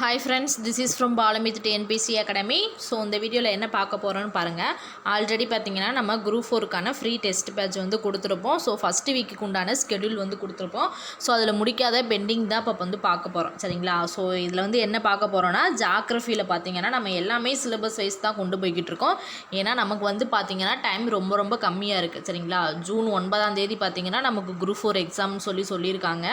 Hi friends, this is from Balamith TNPC Academy. So இந்த வீடியோவில் என்ன பார்க்க போகிறோன்னு பாருங்கள். ஆல்ரெடி பார்த்தீங்கன்னா நம்ம குரூப் 4க்கான ஃப்ரீ டெஸ்ட் பேட்ச் வந்து கொடுத்துருப்போம். ஸோ ஃபஸ்ட்டு வீக்குக்கு உண்டான ஸ்கெடியூல் வந்து கொடுத்துருப்போம். ஸோ அதில் முடிக்காத பெண்டிங் தான் இப்போ வந்து பார்க்க போகிறோம், சரிங்களா? ஸோ இதில் வந்து என்ன பார்க்க போகிறோன்னா, ஜாக்ரஃபியில் பார்த்தீங்கன்னா நம்ம எல்லாமே சிலபஸ் வைஸ் தான் கொண்டு போய்கிட்டு இருக்கோம். ஏன்னா நமக்கு வந்து பார்த்தீங்கன்னா டைம் ரொம்ப கம்மியாக இருக்குது, சரிங்களா? ஜூன் 9ஆம் தேதி பார்த்தீங்கன்னா நமக்கு குரூப் 4 எக்ஸாம்னு சொல்லியிருக்காங்க.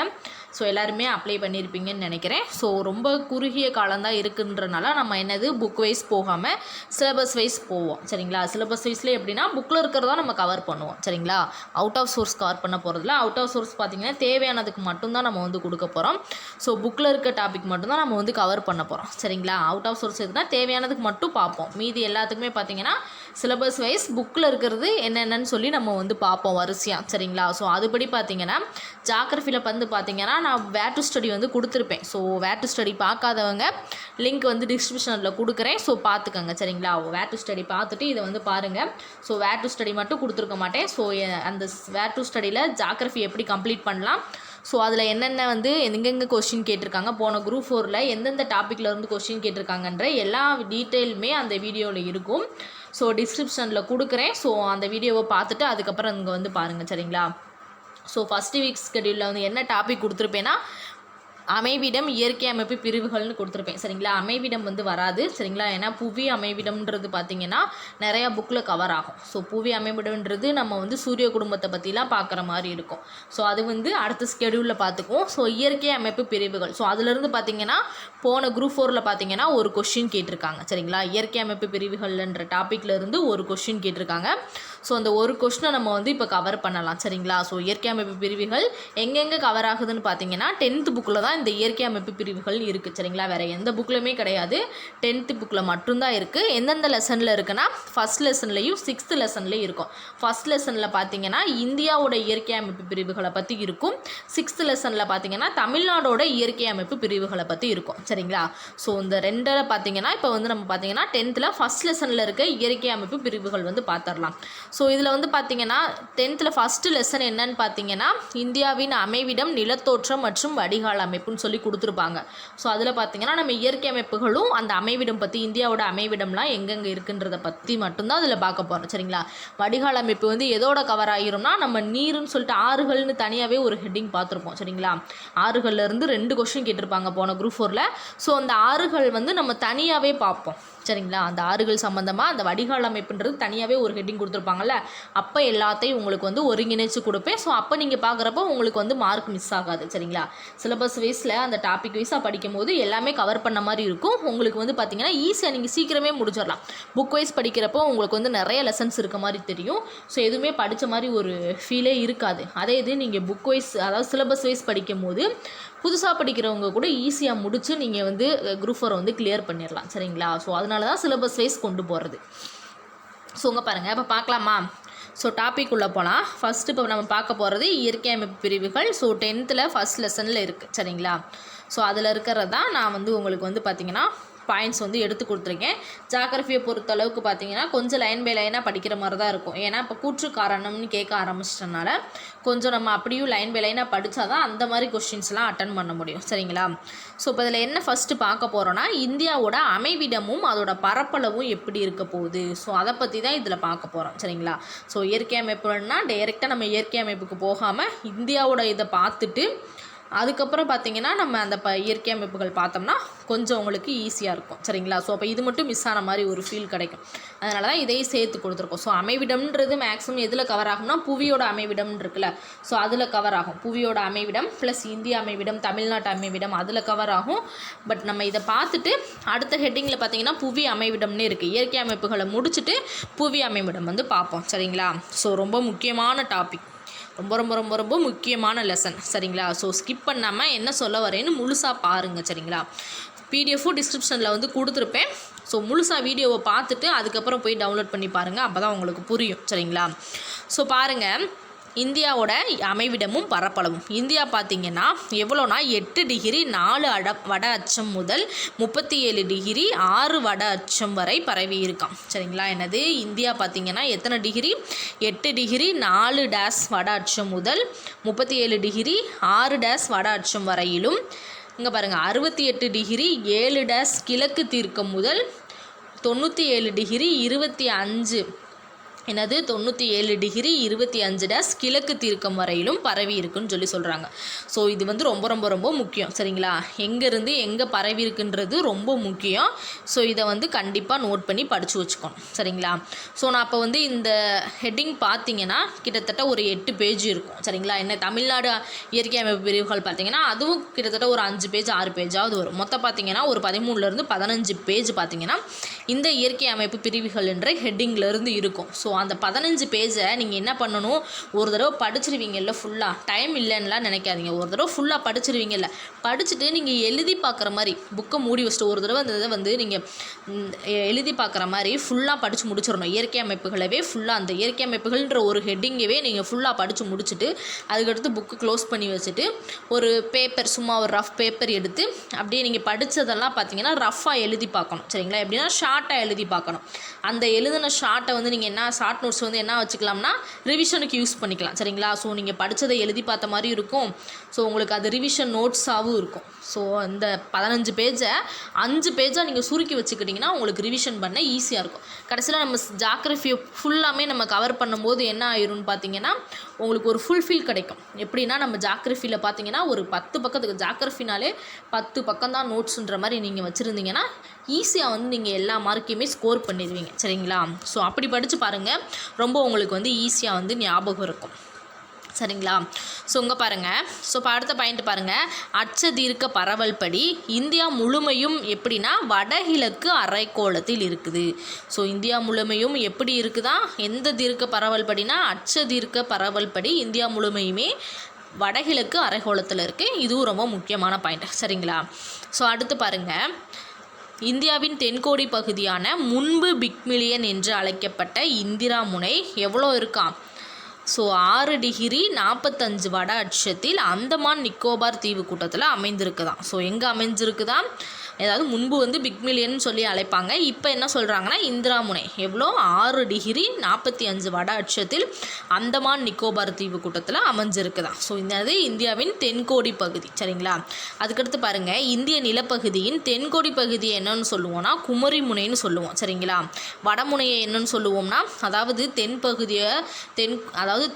ஸோ எல்லாருமே அப்ளை பண்ணியிருப்பீங்கன்னு நினைக்கிறேன். ஸோ ரொம்ப குறுகிய காலம்தான் இருக்குன்றனால நம்ம என்னது புக் வைஸ் போகாமல் சிலபஸ் வைஸ் போவோம், சரிங்களா? சிலபஸ் வைஸில் எப்படின்னா புக்கில் இருக்கிறதா நம்ம கவர் பண்ணுவோம், சரிங்களா? அவுட் ஆஃப் சோர்ஸ் கவர் பண்ண போகிறதுல அவுட் ஆஃப் சோர்ஸ் பார்த்திங்கன்னா தேவையானதுக்கு மட்டும்தான் நம்ம வந்து கொடுக்க போகிறோம். ஸோ புக்கில் இருக்க டாபிக் மட்டும்தான் நம்ம வந்து கவர் பண்ண போகிறோம், சரிங்களா? அவுட் ஆஃப் சோர்ஸ் எதுனா தேவையானதுக்கு மட்டும் பார்ப்போம். மீதி எல்லாத்துக்குமே பார்த்திங்கன்னா சிலபஸ் வைஸ் புக்கில் இருக்கிறது என்னென்னு சொல்லி நம்ம வந்து பார்ப்போம் வரிசையாக, சரிங்களா? ஸோ அதுபடி பார்த்திங்கன்னா ஜாக்ரஃபியில் வந்து பார்த்திங்கன்னா நான் வேர் டு ஸ்டடி வந்து கொடுத்துருப்பேன். ஸோ வேர் டு ஸ்டடி பார்க்காதவங்க லிங்க் வந்து டிஸ்கிரிப்ஷனில் கொடுக்குறேன். ஸோ பார்த்துக்கோங்க, சரிங்களா? வேர் டு ஸ்டடி பார்த்துட்டு இதை வந்து பாருங்கள். ஸோ வேர் டு ஸ்டடி மட்டும் கொடுத்துருக்க மாட்டேன். ஸோ அந்த வேர் டு ஸ்டடியில் ஜாக்ரஃபி எப்படி கம்ப்ளீட் பண்ணலாம், ஸோ அதில் என்னென்ன வந்து எங்கெங்கே கொஸ்டின் கேட்டிருக்காங்க, போன குரூப் 4ல் எந்தெந்த டாப்பிக்கில் இருந்து கொஸ்டின் கேட்டிருக்காங்கன்ற எல்லா டீட்டெயிலுமே அந்த வீடியோவில் இருக்கும். ஸோ டிஸ்கிரிப்ஷனில் கொடுக்குறேன். ஸோ அந்த வீடியோவை பார்த்துட்டு அதுக்கப்புறம் இங்கே வந்து பாருங்கள், சரிங்களா? ஸோ ஃபஸ்ட்டு வீக் ஸ்கெடியூலில் வந்து என்ன டாபிக் கொடுத்துருப்பேன்னா, அமைவிடம் இயற்கை அமைப்பு பிரிவுகள்னு கொடுத்துருப்பேன், சரிங்களா? அமைவிடம் வந்து வராது, சரிங்களா? ஏன்னா புவி அமைவிடம்ன்றது பார்த்திங்கன்னா நிறையா புக்கில் கவர் ஆகும். ஸோ புவி அமைவிடம்ன்றது நம்ம வந்து சூரிய குடும்பத்தை பற்றிலாம் பார்க்குற மாதிரி இருக்கும். ஸோ அது வந்து அடுத்த ஸ்கெடியூலில் பார்த்துக்குவோம். ஸோ இயற்கை அமைப்பு பிரிவுகள், ஸோ அதிலிருந்து பார்த்திங்கன்னா போன குரூப் 4ல் பார்த்திங்கன்னா ஒரு கொஷின் கேட்டிருக்காங்க, சரிங்களா? இயற்கை அமைப்பு பிரிவுகள்ன்ற டாப்பிக்லேருந்து ஒரு கொஷின் கேட்டிருக்காங்க. ஸோ அந்த ஒரு கொஷினை நம்ம வந்து இப்போ கவர் பண்ணலாம், சரிங்களா? ஸோ இயற்கை அமைப்பு பிரிவுகள் எங்கெங்கே கவர் ஆகுதுன்னு பார்த்தீங்கன்னா 10th புக்கில் தான் இந்த இயற்கை அமைப்பு பிரிவுகள் இருக்குது, சரிங்களா? வேறு எந்த புக்லையுமே கிடையாது, 10th புக்கில் மட்டும்தான் இருக்குது. எந்தெந்த லெசனில் இருக்குன்னா ஃபஸ்ட் லெசன்லையும் 6th லெசன்லேயும் இருக்கும். ஃபஸ்ட் லெசனில் பார்த்தீங்கன்னா இந்தியாவோட இயற்கை அமைப்பு பிரிவுகளை பற்றி இருக்கும். 6th லெசனில் பார்த்தீங்கன்னா தமிழ்நாடோட இயற்கை அமைப்பு பிரிவுகளை பற்றி இருக்கும், சரிங்களா? ஸோ இந்த ரெண்டில் பார்த்தீங்கன்னா இப்போ வந்து நம்ம பார்த்தீங்கன்னா 10th ஃபஸ்ட் லெசனில் இருக்க இயற்கை அமைப்பு பிரிவுகள் வந்து பார்த்துடலாம். ஸோ இதில் வந்து பார்த்தீங்கன்னா 10th ஃபஸ்ட்டு லெசன் என்னன்னு பார்த்தீங்கன்னா இந்தியாவின் அமைவிடம், நிலத்தோற்றம் மற்றும் வடிகால் அமைப்புன்னு சொல்லி கொடுத்துருப்பாங்க. ஸோ அதில் பார்த்தீங்கன்னா நம்ம இயற்கை அமைப்புகளும் அந்த அமைவிடம் பற்றி, இந்தியாவோட அமைவிடம்லாம் எங்கெங்கே இருக்குன்றதை பற்றி மட்டும்தான் அதில் பார்க்க போகிறோம், சரிங்களா? வடிகால் அமைப்பு வந்து எதோட கவர் ஆகிரும்னா நம்ம நீருன்னு சொல்லிட்டு ஆறுகள்னு தனியாகவே ஒரு ஹெட்டிங் பார்த்துருப்போம், சரிங்களா? ஆறுகள்லேருந்து 2 கொஸ்டின் கேட்டிருப்பாங்க போன குரூப் 4ல். ஸோ அந்த ஆறுகள் வந்து நம்ம தனியாகவே பார்ப்போம், சரிங்களா? அந்த ஆறுகள் சம்மந்தமாக அந்த வடிகால் அமைப்புன்றது தனியாகவே ஒரு ஹெட்டிங் கொடுத்துருப்பாங்கல்ல, அப்போ எல்லாத்தையும் உங்களுக்கு வந்து ஒருங்கிணைச்சு கொடுப்பேன். ஸோ அப்போ நீங்கள் பார்க்குறப்போ உங்களுக்கு வந்து மார்க் மிஸ் ஆகாது, சரிங்களா? சிலபஸ் வைஸில் அந்த டாபிக் வைஸாக படிக்கும் போது எல்லாமே கவர் பண்ண மாதிரி இருக்கும். உங்களுக்கு வந்து பார்த்திங்கன்னா ஈஸியாக நீங்கள் சீக்கிரமே முடிச்சிடலாம். புக் வைஸ் படிக்கிறப்போ உங்களுக்கு வந்து நிறைய லெசன்ஸ் இருக்க மாதிரி தெரியும். ஸோ எதுவுமே படித்த மாதிரி ஒரு ஃபீலே இருக்காது. அதே இது நீங்கள் புக் வைஸ், அதாவது சிலபஸ் வைஸ் படிக்கும் போது புதுசாக படிக்கிறவங்க கூட ஈஸியாக முடித்து நீங்கள் வந்து குரூப் 4 வந்து கிளியர் பண்ணிடலாம், சரிங்களா? ஸோ அதனால தான் சிலபஸ் வைஸ் கொண்டு போகிறது. ஸோ இங்கே பாருங்கள், இப்போ பார்க்கலாமா? ஸோ டாபிக் உள்ளே போகலாம். ஃபஸ்ட்டு இப்போ நம்ம பார்க்க போகிறது இயற்கை அமைப்பு பிரிவுகள். ஸோ 10th ஃபஸ்ட் லெசனில் இருக்குது, சரிங்களா? ஸோ அதில் இருக்கிறது தான் நான் வந்து உங்களுக்கு வந்து பார்த்திங்கன்னா பாயிண்ட்ஸ் வந்து எடுத்து கொடுத்துருக்கேன். ஜாகிரஃபியை பொறுத்த அளவுக்கு பார்த்தீங்கன்னா கொஞ்சம் லைன் பை லைனாக படிக்கிற மாதிரி தான் இருக்கும். ஏன்னா இப்போ கூற்று காரணம்னு கேட்க ஆரம்பிச்சிட்டனால கொஞ்சம் நம்ம அப்படியும் லைன் பை லைனாக படித்தா தான் அந்த மாதிரி கொஸ்டின்ஸ்லாம் அட்டன் பண்ண முடியும், சரிங்களா? ஸோ இப்போ இதில் என்ன ஃபஸ்ட்டு பார்க்க போகிறோன்னா இந்தியாவோட அமைவிடமும் அதோட பரப்பளவும் எப்படி இருக்க போகுது, ஸோ அதை பற்றி தான் இதில் பார்க்க போகிறோம், சரிங்களா? ஸோ இயற்கை அமைப்புன்னா டைரெக்டாக நம்ம இயற்கை அமைப்புக்கு போகாமல் இந்தியாவோட இதை பார்த்துட்டு அதுக்கப்புறம் பார்த்திங்கன்னா நம்ம அந்த இயற்கை அமைப்புகள் பார்த்தோம்னா கொஞ்சம் உங்களுக்கு ஈஸியாக இருக்கும், சரிங்களா? ஸோ அப்போ இது மட்டும் மிஸ் ஆன மாதிரி ஒரு ஃபீல் கிடைக்கும். அதனால தான் இதையும் சேர்த்து கொடுத்துருக்கோம். ஸோ அமைவிடம்ன்றது மேக்ஸிமம் எதில் கவர் ஆகும்னா புவியோட அமைவிடம் இருக்குல்ல, ஸோ அதில் கவர் ஆகும். புவியோட அமைவிடம் ப்ளஸ் இந்திய அமைவிடம், தமிழ்நாட்டு அமைவிடம் அதில் கவர் ஆகும். பட் நம்ம இதை பார்த்துட்டு அடுத்த ஹெட்டிங்கில் பார்த்திங்கன்னா புவி அமைவிடம்னு இருக்குது. இயற்கை அமைப்புகளை முடிச்சுட்டு புவி அமைவிடம் வந்து பார்ப்போம், சரிங்களா? ஸோ ரொம்ப முக்கியமான டாபிக், ரொம்ப முக்கியமான லெசன், சரிங்களா? ஸோ ஸ்கிப் பண்ணாமல் என்ன சொல்ல வரேன்னு முழுசாக பாருங்கள், சரிங்களா? பிடிஎஃப்பும் டிஸ்கிரிப்ஷனில் வந்து கொடுத்துருப்பேன். ஸோ முழுசாக வீடியோவை பார்த்துட்டு அதுக்கப்புறம் போய் டவுன்லோட் பண்ணி பாருங்கள், அப்போ தான் உங்களுக்கு புரியும், சரிங்களா? ஸோ பாருங்கள், இந்தியாவோட அமைவிடமும் பரப்பளவும். இந்தியா பார்த்திங்கன்னா எவ்வளோனா 8 டிகிரி 4 வட அச்சம் முதல் 37 டிகிரி 6 வட அச்சம் வரை பரவி இருக்கான், சரிங்களா? என்னது இந்தியா பார்த்திங்கன்னா எத்தனை டிகிரி? 8 டிகிரி 4 டேஸ் வட அச்சம் முதல் 37 டிகிரி 6 டேஸ் வட அச்சம் வரையிலும் இங்கே பாருங்கள் 68 டிகிரி 7 டேஸ் கிழக்கு தீர்க்கம் முதல் 97 டிகிரி 25 என்னது 97 டிகிரி 25 டேஸ் கிழக்கு தீர்க்கம் வரையிலும் பரவி இருக்குன்னு சொல்லி சொல்கிறாங்க. ஸோ இது வந்து ரொம்ப ரொம்ப ரொம்ப முக்கியம் சரிங்களா. எங்கேருந்து எங்கே பரவி இருக்குன்றது ரொம்ப முக்கியம். ஸோ இதை வந்து கண்டிப்பாக நோட் பண்ணி படித்து வச்சுக்கணும் சரிங்களா. ஸோ நான் அப்போ வந்து இந்த ஹெட்டிங் பார்த்தீங்கன்னா கிட்டத்தட்ட ஒரு 8 பேஜ் இருக்கும் சரிங்களா. என்ன தமிழ்நாடு இயற்கை அமைப்பு பிரிவுகள் பார்த்தீங்கன்னா அதுவும் கிட்டத்தட்ட ஒரு 5 பேஜ் 6 பேஜாவது வரும். மொத்தம் பார்த்தீங்கன்னா ஒரு 13லேருந்து 15 பேஜ் பார்த்தீங்கன்னா இந்த இயற்கை அமைப்பு பிரிவுகள் என்ற ஹெட்டிங்லேருந்து இருக்கும். ஸோ அந்த 15 பேஜை நீங்கள் என்ன பண்ணணும், ஒரு தடவை படிச்சிருவீங்கல்ல ஃபுல்லாக, டைம் இல்லைன்னுலாம் நினைக்காதீங்க. ஒரு தடவை ஃபுல்லாக படிச்சிருவீங்கல்ல, படிச்சுட்டு நீங்கள் எழுதி பார்க்குற மாதிரி புக்கை மூடி வச்சுட்டு ஒரு தடவை அந்த இதை வந்து நீங்கள் எழுதி பார்க்குற மாதிரி ஃபுல்லாக படித்து முடிச்சிடணும். இயற்கை அமைப்புகளவே ஃபுல்லாக அந்த இயற்கை அமைப்புகள்ன்ற ஒரு ஹெட்டிங்கவே நீங்கள் ஃபுல்லாக படித்து முடிச்சுட்டு அதுக்கடுத்து புக்கு க்ளோஸ் பண்ணி வச்சுட்டு ஒரு பேப்பர் சும்மா ஒரு ரஃப் பேப்பர் எடுத்து அப்படியே நீங்கள் படித்ததெல்லாம் பார்த்தீங்கன்னா ரஃப்பாக எழுதி பார்க்கணும் சரிங்களா. எப்படின்னா ஷார்ட்டாக எழுதி பார்க்கணும். அந்த எழுதின ஷார்ட்டை வந்து நீங்கள் என்ன ஷார்ட் நோட்ஸ் வந்து என்ன வச்சுக்கலாம்னா ரிவிஷனுக்கு யூஸ் பண்ணிக்கலாம் சரிங்களா. ஸோ நீங்கள் படித்ததை எழுதி பார்த்த மாதிரி இருக்கும். ஸோ உங்களுக்கு அது ரிவிஷன் நோட்ஸாகவும் இருக்கும். ஸோ அந்த 15 பேஜை 5 பேஜாக நீங்கள் சுருக்கி வச்சுக்கிட்டிங்கன்னா உங்களுக்கு ரிவிஷன் பண்ண ஈஸியாக இருக்கும். கடைசியில் நம்ம ஜாக்ரஃபியை ஃபுல்லாமே நம்ம கவர் பண்ணும்போது என்ன ஆயிரும்னு பார்த்தீங்கன்னா உங்களுக்கு ஒரு ஃபுல்ஃபில் கிடைக்கும். எப்படின்னா நம்ம ஜாக்ரஃபியில் பார்த்தீங்கன்னா ஒரு 10 பக்கத்துக்கு ஜாக்ரஃபினாலே 10 பக்கம் தான் நோட்ஸுன்ற மாதிரி நீங்கள் வச்சுருந்தீங்கன்னா ஈஸியாக வந்து நீங்கள் எல்லா மார்க்கையுமே ஸ்கோர் பண்ணிடுவீங்க சரிங்களா. ஸோ அப்படி படித்து பாருங்கள், ரொம்ப உங்களுக்கு வந்து ஈஸியாக வந்து ஞாபகம் இருக்கும் சரிங்களா. ஸோ இங்கே பாருங்கள். ஸோ இப்போ அடுத்த பாயிண்ட் பாருங்கள். அச்ச தீர்க்க பரவல் படி இந்தியா முழுமையும் எப்படின்னா வடகிழக்கு அரைக்கோளத்தில் இருக்குது. ஸோ இந்தியா முழுமையும் எப்படி இருக்குதா, எந்த தீர்க்க பரவல் படினா அச்ச தீர்க்க பரவல் படி இந்தியா முழுமையுமே வடகிழக்கு அரைக்கோளத்தில் இருக்குது. இதுவும் ரொம்ப முக்கியமான பாயிண்ட் சரிங்களா. ஸோ அடுத்து பாருங்கள். இந்தியாவின் தென்கோடி பகுதியான முன்பு பிக்மிலியன் என்று அழைக்கப்பட்ட இந்திரா முனை எவ்வளோ இருக்கான். ஸோ 6 டிகிரி 45 வட அட்சத்தில் அந்தமான் நிக்கோபார் தீவு கூட்டத்தில் அமைந்திருக்குதான். ஸோ எங்கே அமைஞ்சிருக்குதான், ஏதாவது முன்பு வந்து பிக்மிலியன் சொல்லி அழைப்பாங்க. இப்போ என்ன சொல்கிறாங்கன்னா இந்திரா முனை எவ்வளோ 6 டிகிரி 45 வட அட்சத்தில் அந்தமான் நிக்கோபார் தீவு கூட்டத்தில் அமைஞ்சிருக்குதான். ஸோ இது இந்தியாவின் தென்கோடி பகுதி சரிங்களா. அதுக்கடுத்து பாருங்கள். இந்திய நிலப்பகுதியின் தென்கோடி பகுதியை என்னன்னு சொல்லுவோம்னா குமரி முனைன்னு சொல்லுவோம் சரிங்களா. வடமுனையை என்னன்னு சொல்லுவோம்னா அதாவது தென்பகுதியை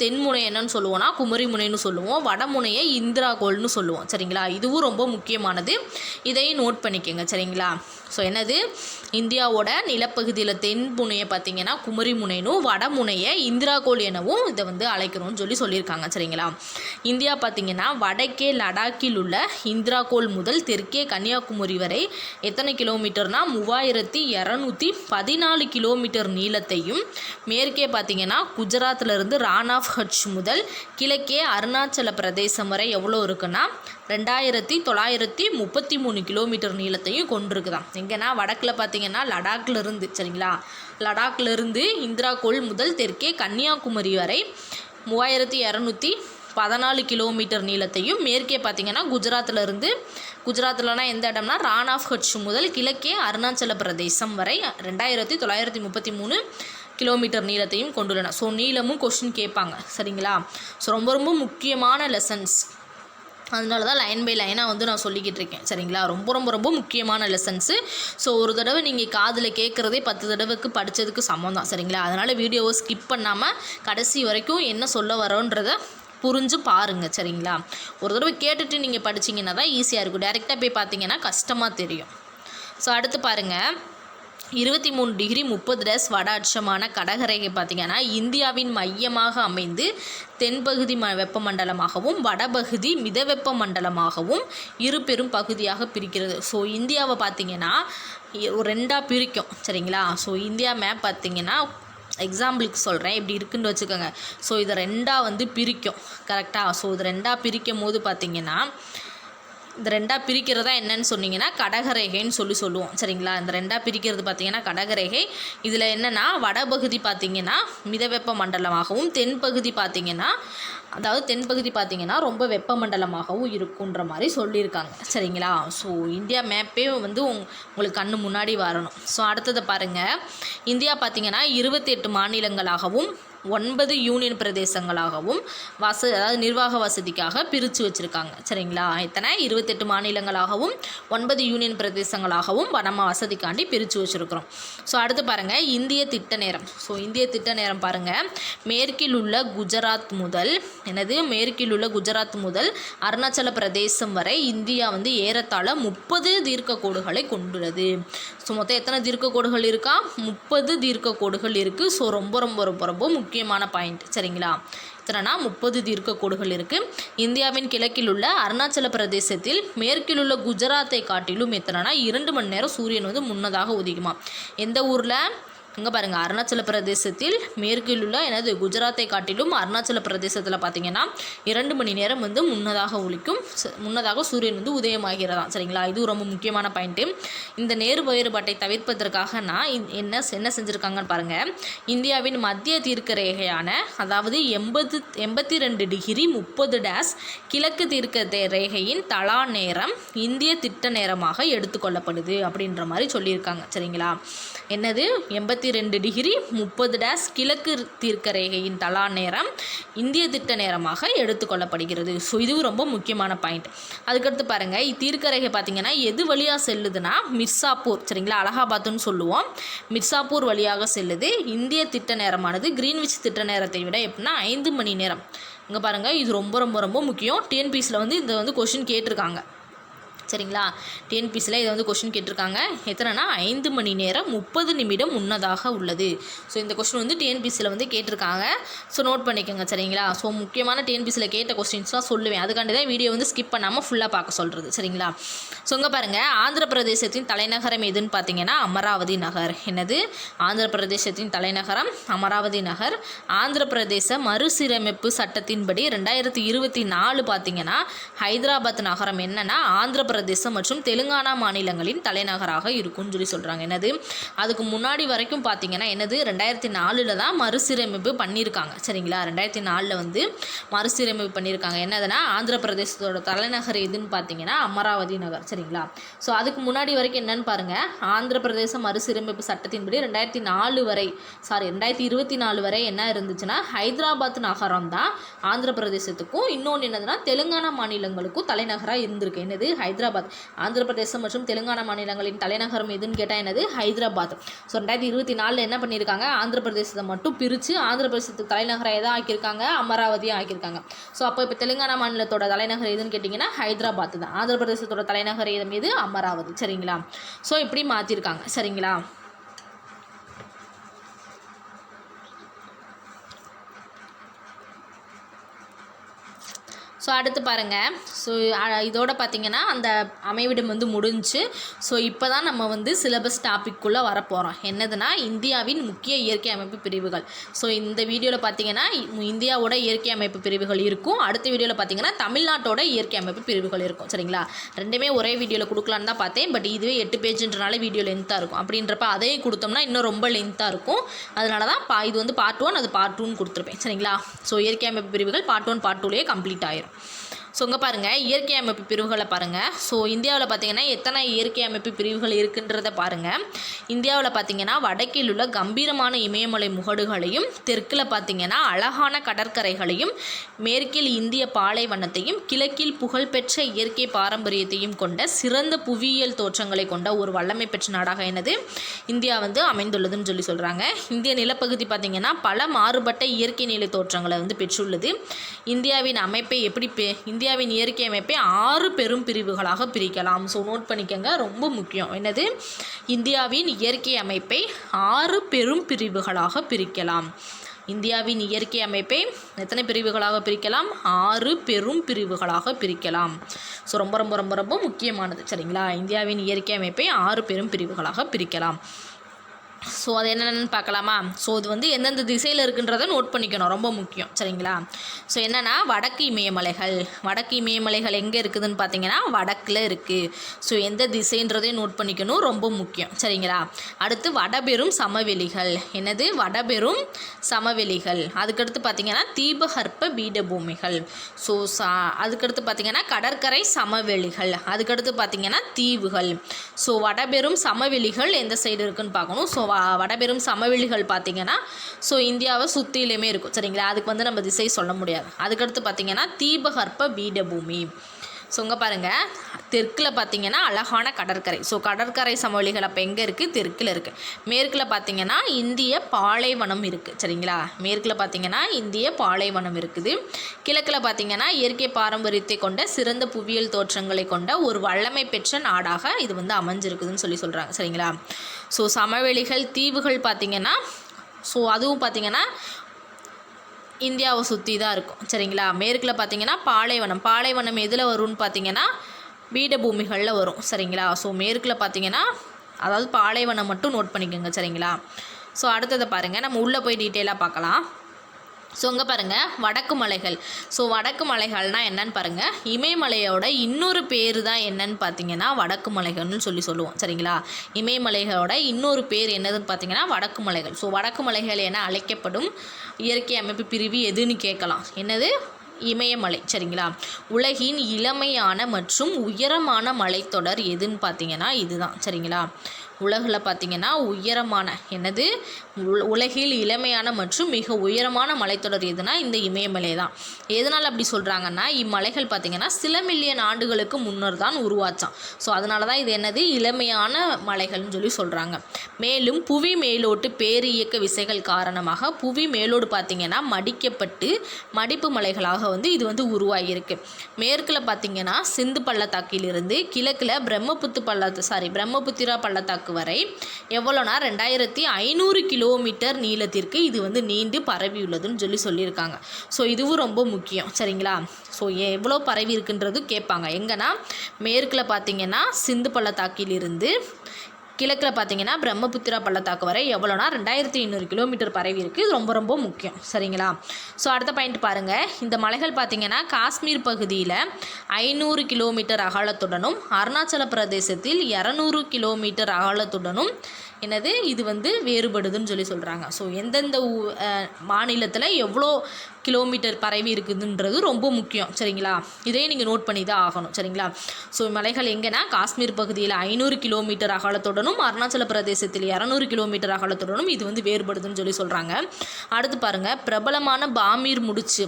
தென்முனை என்னன்னு சொல்லுவோம்னா குமரி முனைன்னு சொல்லுவோம். வடமுனையை இந்திரா கோல்னு சொல்லுவோம் சரிங்களா. இதுவும் ரொம்ப முக்கியமானது, இதையும் நோட் பண்ணிக்க சரிங்களா. ஸோ என்னது, இந்தியாவோட நிலப்பகுதியில் தென் முனையை பார்த்தீங்கன்னா குமரி முனைனும் வடமுனையை இந்திரா கோல் எனவும் இதை வந்து அழைக்கணும்னு சொல்லியிருக்காங்க சரிங்களா. இந்தியா பார்த்தீங்கன்னா வடக்கே லடாக்கில் உள்ள இந்திரா கோல் முதல் தெற்கே கன்னியாகுமரி வரை எத்தனை கிலோமீட்டர்னா 3214 கிலோமீட்டர் நீளத்தையும், மேற்கே பார்த்தீங்கன்னா குஜராத்திலிருந்து ரான் ஆஃப் கட்ச் முதல் கிழக்கே அருணாச்சல பிரதேசம் வரை எவ்வளோ இருக்குன்னா 2933 கிலோமீட்டர் நீளத்தையும் கொண்டிருக்குதான். எங்கன்னா வடக்கில் பார்த்தீங்கன்னா லடாக்கில் இருந்து சரிங்களா, லடாக்கில் இருந்து இந்திரா கோல் முதல் தெற்கே கன்னியாகுமரி வரை 3214 கிலோமீட்டர் நீளத்தையும், மேற்கே பார்த்தீங்கன்னா குஜராத்தில்னா எந்த இடம்னா ரான் ஆஃப் கட்ச் முதல் கிழக்கே அருணாச்சல பிரதேசம் வரை 2933 கிலோமீட்டர் நீளத்தையும் கொண்டுள்ளன. ஸோ நீளமும் கொஸ்டின் கேட்பாங்க சரிங்களா. ஸோ ரொம்ப ரொம்ப முக்கியமான லெசன்ஸ், அதனால தான் லைன் பை லைனாக வந்து நான் சொல்லிக்கிட்டு இருக்கேன் சரிங்களா. ரொம்ப ரொம்ப ரொம்ப முக்கியமான லெசன்ஸு. ஸோ ஒரு தடவை நீங்கள் காதில் கேட்குறதே 10 தடவைக்கு படித்ததுக்கு சமம் தான் சரிங்களா. அதனால் வீடியோவை ஸ்கிப் பண்ணாமல் கடைசி வரைக்கும் என்ன சொல்ல வரோன்றதை புரிஞ்சு பாருங்கள் சரிங்களா. ஒரு தடவை கேட்டுட்டு நீங்கள் படிச்சிங்கன்னா தான் ஈஸியாக இருக்கும். டைரெக்டாக போய் பார்த்தீங்கன்னா கஷ்டமாக தெரியும். ஸோ அடுத்து பாருங்கள். 23 டிகிரி 30 டேஸ் வட அட்சமான கடகரேகை பார்த்திங்கன்னா இந்தியாவின் மையமாக அமைந்து தென்பகுதி வெப்பமண்டலமாகவும் வடபகுதி மிதவெப்ப மண்டலமாகவும் இரு பெரும் பகுதியாக பிரிக்கிறது. ஸோ இந்தியாவை பார்த்திங்கன்னா ரெண்டாக பிரிக்கும் சரிங்களா. ஸோ இந்தியா மேப் பார்த்திங்கன்னா எக்ஸாம்பிளுக்கு சொல்கிறேன், இப்படி இருக்குன்னு வச்சுக்கோங்க. ஸோ இதை ரெண்டாக வந்து பிரிக்கும் கரெக்டாக. ஸோ இது ரெண்டாக பிரிக்கும் போது பார்த்திங்கன்னா இந்த ரெண்டாக பிரிக்கிறதா என்னன்னு சொன்னீங்கன்னா கடகரேகைன்னு சொல்லுவோம் சரிங்களா. இந்த ரெண்டாக பிரிக்கிறது பார்த்திங்கன்னா கடகரேகை. இதில் என்னென்னா வடபகுதி பார்த்திங்கன்னா மிதவெப்ப மண்டலமாகவும் தென்பகுதி பார்த்திங்கன்னா ரொம்ப வெப்பமண்டலமாகவும் இருக்குன்ற மாதிரி சொல்லியிருக்காங்க சரிங்களா. ஸோ இந்தியா மேப்பே வந்து உங்களுக்கு கண்ணு முன்னாடி வரணும். ஸோ அடுத்ததை பாருங்கள். இந்தியா பார்த்திங்கன்னா 28 மாநிலங்களாகவும் 9 யூனியன் பிரதேசங்களாகவும் அதாவது நிர்வாக வசதிக்காக பிரித்து வச்சுருக்காங்க. சரிங்களா? எத்தனை 28 மாநிலங்களாகவும் 9 யூனியன் பிரதேசங்களாகவும் நம்ம வசதிக்காண்டி பிரித்து வச்சுருக்கிறோம். ஸோ அடுத்து பாருங்கள் இந்திய திட்ட நேரம். ஸோ இந்திய திட்ட நேரம் பாருங்கள், மேற்கில் உள்ள குஜராத் முதல் அருணாச்சல பிரதேசம் வரை இந்தியா வந்து ஏறத்தாழ 30 தீர்க்க கோடுகளை கொண்டுள்ளது. ஸோ மொத்தம் எத்தனை தீர்க்க கோடுகள் இருக்கா? 30 தீர்க்க கோடுகள் இருக்குது. ஸோ ரொம்ப ரொம்ப ரொம்ப ரொம்ப முக்கியமான பாயிண்ட். சரிங்களா? எத்தனைனா 30 தீர்க்க கோடுகள் இருக்குது. இந்தியாவின் கிழக்கில் உள்ள அருணாச்சல பிரதேசத்தில் மேற்கில் உள்ள குஜராத்தை காட்டிலும் எத்தனைனா 2 மணி நேரம் சூரியன் வந்து முன்னதாக உதிக்குமா. எந்த ஊரில்? இங்கே பாருங்கள், அருணாச்சல பிரதேசத்தில் மேற்கில் உள்ள குஜராத்தை காட்டிலும் அருணாச்சல பிரதேசத்தில் பார்த்தீங்கன்னா 2 மணி நேரம் வந்து முன்னதாக சூரியன் வந்து உதயமாகிறதா. சரிங்களா? இது ரொம்ப முக்கியமான பாயிண்ட்டு. இந்த நேர் வேறுபாட்டை தவிர்ப்பதற்காக நான் என்ன செஞ்சுருக்காங்கன்னு பாருங்கள். இந்தியாவின் மத்திய தீர்க்க ரேகையான அதாவது 82 டிகிரி 30 கிழக்கு தீர்க்க ரேகையின் தலா நேரம் இந்திய திட்ட நேரமாக எடுத்துக்கொள்ளப்படுது அப்படின்ற மாதிரி சொல்லியிருக்காங்க. சரிங்களா? என்னது 82 டிகிரி 30 கிழக்கு தீர்க்க ரேகையின் தலா நேரம் இந்திய திட்ட நேரமாக எடுத்துக்கொள்ளப்படுகிறது. ஸோ இதுவும் ரொம்ப முக்கியமான பாயிண்ட். அதுக்கடுத்து பாருங்கள், தீர்க்க ரேகை பார்த்தீங்கன்னா எது வழியாக செல்லுதுன்னா மிர்சாப்பூர். சரிங்களா? அலகாபாத்துன்னு சொல்லுவோம். மிர்சாப்பூர் வழியாக செல்லுது. இந்திய திட்ட நேரமானது கிரீன்விச் திட்ட நேரத்தை விட எப்படின்னா 5 மணி நேரம். இங்கே பாருங்கள், இது ரொம்ப ரொம்ப ரொம்ப முக்கியம். டிஎன்பிஎஸ்சியில் வந்து இதை வந்து கொஷின் கேட்டிருக்காங்க. சரிங்களா? டிஎன்பிஎஸ்சியில் இதை வந்து கொஷின் கேட்டிருக்காங்க. எத்தனைனா 5 மணி நேரம் 30 நிமிடம் முன்னதாக உள்ளது. ஸோ இந்த கொஷின் வந்து டிஎன்பிஎஸ்சியில் வந்து கேட்டிருக்காங்க. ஸோ நோட் பண்ணிக்கோங்க. சரிங்களா? ஸோ முக்கியமான டிஎன்பிஎஸ்சியில் கேட்ட கொஸ்டின்ஸ்லாம் சொல்லுவேன். அதுக்காண்டி தான் வீடியோ வந்து ஸ்கிப் பண்ணாமல் ஃபுல்லாக பார்க்க சொல்கிறது. சரிங்களா? ஸோ இங்கே பாருங்கள், ஆந்திர பிரதேசத்தின் தலைநகரம் எதுன்னு பார்த்தீங்கன்னா அமராவதி நகர். என்னது? ஆந்திர பிரதேசத்தின் தலைநகரம் அமராவதி நகர். ஆந்திர பிரதேச மறுசீரமைப்பு சட்டத்தின்படி 2024 பார்த்தீங்கன்னா ஹைதராபாத் நகரம் என்னன்னா ஆந்திர பிரதேசம் மற்றும் தெலுங்கானா மாநிலங்களின் தலைநகராக இருக்கும்னு சொல்லி சொல்கிறாங்க. என்னது? அதுக்கு முன்னாடி வரைக்கும் பார்த்தீங்கன்னா 2004 தான் மறுசீரமைப்பு பண்ணியிருக்காங்க. சரிங்களா? 2004 வந்து மறுசீரமைப்பு பண்ணியிருக்காங்க. என்னதுன்னா ஆந்திர பிரதேசத்தோட தலைநகர் எதுன்னு பார்த்தீங்கன்னா அமராவதி நகர். சரிங்களா? ஸோ அதுக்கு முன்னாடி வரைக்கும் என்னன்னு பாருங்கள், ஆந்திர பிரதேச மறுசீரமைப்பு சட்டத்தின்படி 2024 வரை என்ன இருந்துச்சுன்னா ஹைதராபாத் நகரம் தான் ஆந்திர பிரதேசத்துக்கும் இன்னொன்று என்னதுன்னா தெலுங்கானா மாநிலங்களுக்கும் தலைநகராக இருந்திருக்கு. என்னது? ஹைதராபாத். ஆந்திர பிரதேசம் மற்றும் தெலுங்கானா மாநிலங்களின் தலைநகரம் எதுன்னு கேட்டால் என்னது? ஹைதராபாத். ஸோ 2024 என்ன பண்ணியிருக்காங்க, ஆந்திர பிரதேசத்தை மட்டும் பிரித்து ஆந்திர பிரதேசத்துக்கு தலைநகரை எதாக ஆக்கியிருக்காங்க? அமராவதியாக ஆக்கியிருக்காங்க. ஸோ இப்போ தெலுங்கானா மாநிலத்தோட தலைநகர் எதுன்னு கேட்டிங்கன்னா ஹைதராபாத் தான். ஆந்திர பிரதேசத்தோட தலைநகர் எது? அமராவதி. சரிங்களா? ஸோ இப்படி மாற்றிருக்காங்க. சரிங்களா? ஸோ அடுத்து பாருங்கள், ஸோ இதோட பார்த்திங்கன்னா அந்த அமைவிடம் வந்து முடிஞ்சு. ஸோ இப்போ தான் நம்ம வந்து சிலபஸ் டாபிக்குள்ளே வரப்போகிறோம். என்னதுன்னா இந்தியாவின் முக்கிய இயற்கை அமைப்பு பிரிவுகள். ஸோ இந்த வீடியோவில் பார்த்திங்கன்னா இந்தியாவோட இயற்கை அமைப்பு பிரிவுகள் இருக்கும். அடுத்த வீடியோவில் பார்த்திங்கன்னா தமிழ்நாட்டோட இயற்கை அமைப்பு பிரிவுகள் இருக்கும். சரிங்களா? ரெண்டுமே ஒரே வீடியோவில் கொடுக்கலான்னு தான் பார்த்தேன். பட் இதுவே 8 பேஜ்ன்றனால வீடியோ லென்த்தாக இருக்கும். அப்படின்றப்ப அதையும் கொடுத்தோம்னா இன்னும் ரொம்ப லென்த்தாக இருக்கும். அதனால தான் இது வந்து பார்ட் 1, அது பார்ட் 2ன்னு கொடுத்துருப்பேன். சரிங்களா? ஸோ இயற்கை அமைப்பு பிரிவுகள் பார்ட் 1 பார்ட் 2லேயே கம்ப்ளீட் ஆயிரும். ஸோ இங்கே பாருங்கள், இயற்கை அமைப்பு பிரிவுகளை பாருங்கள். ஸோ இந்தியாவில் பார்த்திங்கன்னா எத்தனை இயற்கை அமைப்பு பிரிவுகள் இருக்குன்றதை பாருங்கள். இந்தியாவில் பார்த்திங்கன்னா வடக்கில் உள்ள கம்பீரமான இமயமலை முகடுகளையும், தெற்கில் பார்த்திங்கன்னா அழகான கடற்கரைகளையும், மேற்கில் இந்திய பாலைவனத்தையும், கிழக்கில் புகழ்பெற்ற இயற்கை பாரம்பரியத்தையும் கொண்ட சிறந்த புவியியல் தோற்றங்களை கொண்ட ஒரு வல்லமை பெற்ற நாடாக என்னது இந்தியா வந்து அமைந்துள்ளதுன்னு சொல்லி சொல்கிறாங்க. இந்திய நிலப்பகுதி பார்த்திங்கன்னா பல மாறுபட்ட இயற்கை நிலை தோற்றங்களை வந்து பெற்றுள்ளது. இந்தியாவின் அமைப்பை இந்தியாவின் இயற்கை அமைப்பை 6 பெரும் பிரிவுகளாக பிரிக்கலாம். ஸோ நோட் பண்ணிக்கங்க, ரொம்ப முக்கியம். என்னது? இந்தியாவின் இயற்கை அமைப்பை 6 பெரும் பிரிவுகளாக பிரிக்கலாம். இந்தியாவின் இயற்கை அமைப்பை எத்தனை பிரிவுகளாக பிரிக்கலாம்? 6 பெரும் பிரிவுகளாக பிரிக்கலாம். ஸோ ரொம்ப ரொம்ப ரொம்ப ரொம்ப முக்கியமானது. சரிங்களா? இந்தியாவின் இயற்கை அமைப்பை 6 பெரும் பிரிவுகளாக பிரிக்கலாம். ஸோ அது என்னென்னு பார்க்கலாமா? ஸோ இது வந்து எந்தெந்த திசையில் இருக்குன்றதை நோட் பண்ணிக்கணும், ரொம்ப முக்கியம். சரிங்களா? ஸோ என்னென்னா வடக்கு இமயமலைகள் எங்கே இருக்குதுன்னு பார்த்தீங்கன்னா வடக்கில் இருக்குது. ஸோ எந்த திசைன்றதையும் நோட் பண்ணிக்கணும், ரொம்ப முக்கியம். சரிங்களா? அடுத்து வடபெரும் சமவெளிகள். என்னது? வடபெரும் சமவெளிகள். அதுக்கடுத்து பார்த்தீங்கன்னா தீபகற்ப பீடபூமிகள். ஸோ அதுக்கடுத்து பார்த்தீங்கன்னா கடற்கரை சமவெளிகள். அதுக்கடுத்து பார்த்தீங்கன்னா தீவுகள். ஸோ வடபெரும் சமவெளிகள் எந்த சைடு இருக்குதுன்னு பார்க்கணும். ஸோ வடபெரும் சமவெளிகள் பார்த்திங்கன்னா ஸோ இந்தியாவை சுற்றிலுமே இருக்கும் சரிங்களா. அதுக்கு வந்து நம்ம திசை சொல்ல முடியாது. அதுக்கடுத்து பார்த்திங்கன்னா தீபகற்ப பீடபூமி. ஸோ இங்கே பாருங்கள், தெற்கில் பார்த்திங்கன்னா அழகான கடற்கரை. ஸோ கடற்கரை சமவெளிகள் அப்போ எங்கே இருக்குது? தெற்கில் இருக்குது. மேற்கில் பார்த்திங்கன்னா இந்திய பாலைவனம் இருக்குது சரிங்களா. மேற்கில் பார்த்திங்கன்னா இந்திய பாலைவனம் இருக்குது. கிழக்கில் பார்த்திங்கன்னா இயற்கை பாரம்பரியத்தை கொண்ட சிறந்த புவியியல் தோற்றங்களை கொண்ட ஒரு வல்லமை பெற்ற நாடாக இது வந்து அமைஞ்சிருக்குதுன்னு சொல்கிறாங்க சரிங்களா. ஸோ சமவெளிகள் தீவுகள் பார்த்திங்கன்னா ஸோ அதுவும் பார்த்திங்கன்னா இந்தியாவை சுற்றி தான் இருக்கும் சரிங்களா. மேற்கில் பார்த்திங்கன்னா பாலைவனம் எதில் வரும்னு பார்த்திங்கன்னா பீடபூமிகளில் வரும் சரிங்களா. ஸோ மேற்கில் பார்த்திங்கன்னா அதாவது பாலைவனம் மட்டும் நோட் பண்ணிக்கோங்க சரிங்களா. ஸோ அடுத்ததை பாருங்கள், நம்ம உள்ளே போய் டீட்டெயிலாக பார்க்கலாம். ஸோ இங்கே பாருங்கள் வடக்கு மலைகள். ஸோ வடக்கு மலைகள்னால் என்னன்னு பாருங்கள், இமயமலையோட இன்னொரு பேர் தான் என்னன்னு பார்த்தீங்கன்னா வடக்கு மலைகள்னு சொல்லுவோம் சரிங்களா. இமயமலைகளோட இன்னொரு பேர் என்னதுன்னு பார்த்தீங்கன்னா வடக்கு மலைகள். ஸோ வடக்கு மலைகள் என அழைக்கப்படும் இயற்கை அமைப்பு பிரிவு எதுன்னு கேட்கலாம். என்னது? இமயமலை சரிங்களா. உலகின் இளமையான மற்றும் உயரமான மலைத்தொடர் எதுன்னு பார்த்தீங்கன்னா இதுதான் சரிங்களா. உலகில் பார்த்திங்கன்னா உயரமான என்னது உலகில் இளமையான மற்றும் மிக உயரமான மலைத்தொடர் எதுனா இந்த இமயமலை தான். எதனால் அப்படி சொல்கிறாங்கன்னா இம்மலைகள் பார்த்திங்கன்னா சில மில்லியன் ஆண்டுகளுக்கு முன்னர் தான் உருவாச்சான். ஸோ அதனால தான் இது என்னது இளமையான மலைகள்னு சொல்கிறாங்க. மேலும் புவி மேலோட்டு பேரியக்க விசைகள் காரணமாக புவி மேலோடு பார்த்திங்கன்னா மடிக்கப்பட்டு மடிப்பு மலைகளாக வந்து இது வந்து உருவாகியிருக்கு. மேற்கில் பார்த்திங்கன்னா சிந்து பள்ளத்தாக்கிலிருந்து கிழக்கில் பிரம்மபுத்திரா பள்ளத்தாக்கு வரை எவ்வளோனா 2500 கிலோமீட்டர் நீளத்திற்கு இது வந்து நீண்டு பரவியுள்ளதுன்னு சொல்லியிருக்காங்க. ஸோ இதுவும் ரொம்ப முக்கியம் சரிங்களா. ஸோ எவ்வளோ பரவி இருக்குன்றது கேட்பாங்க. எங்கன்னா மேற்கில் பார்த்திங்கன்னா சிந்து பள்ளத்தாக்கிலிருந்து கிழக்கில் பார்த்திங்கன்னா பிரம்மபுத்திரா பள்ளத்தாக்கு வரை எவ்வளோனா 2500 கிலோமீட்டர் பரவி இருக்குது. இது ரொம்ப ரொம்ப முக்கியம் சரிங்களா. ஸோ அடுத்த பாயிண்ட் பாருங்கள், இந்த மலைகள் பார்த்திங்கன்னா காஷ்மீர் பகுதியில் 500 கிலோமீட்டர் அகலத்துடனும் அருணாச்சல பிரதேசத்தில் 200 கிலோமீட்டர் அகலத்துடனும் என்னது இது வந்து வேறுபடுதுன்னு சொல்கிறாங்க. ஸோ எந்தெந்த மாநிலத்தில் எவ்வளோ கிலோமீட்டர் பரவி இருக்குதுன்றது ரொம்ப முக்கியம் சரிங்களா. இதையும் நீங்கள் நோட் பண்ணி தான் ஆகணும் சரிங்களா. ஸோ மலைகள் எங்கன்னா காஷ்மீர் பகுதியில் 500 கிலோமீட்டர் அகலத்துடனும் அருணாச்சல பிரதேசத்தில் 200 கிலோமீட்டர் அகலத்துடனும் இது வந்து வேறுபடுதுன்னு சொல்கிறாங்க. அடுத்து பாருங்கள், பிரபலமான பாமீர் முடிச்சு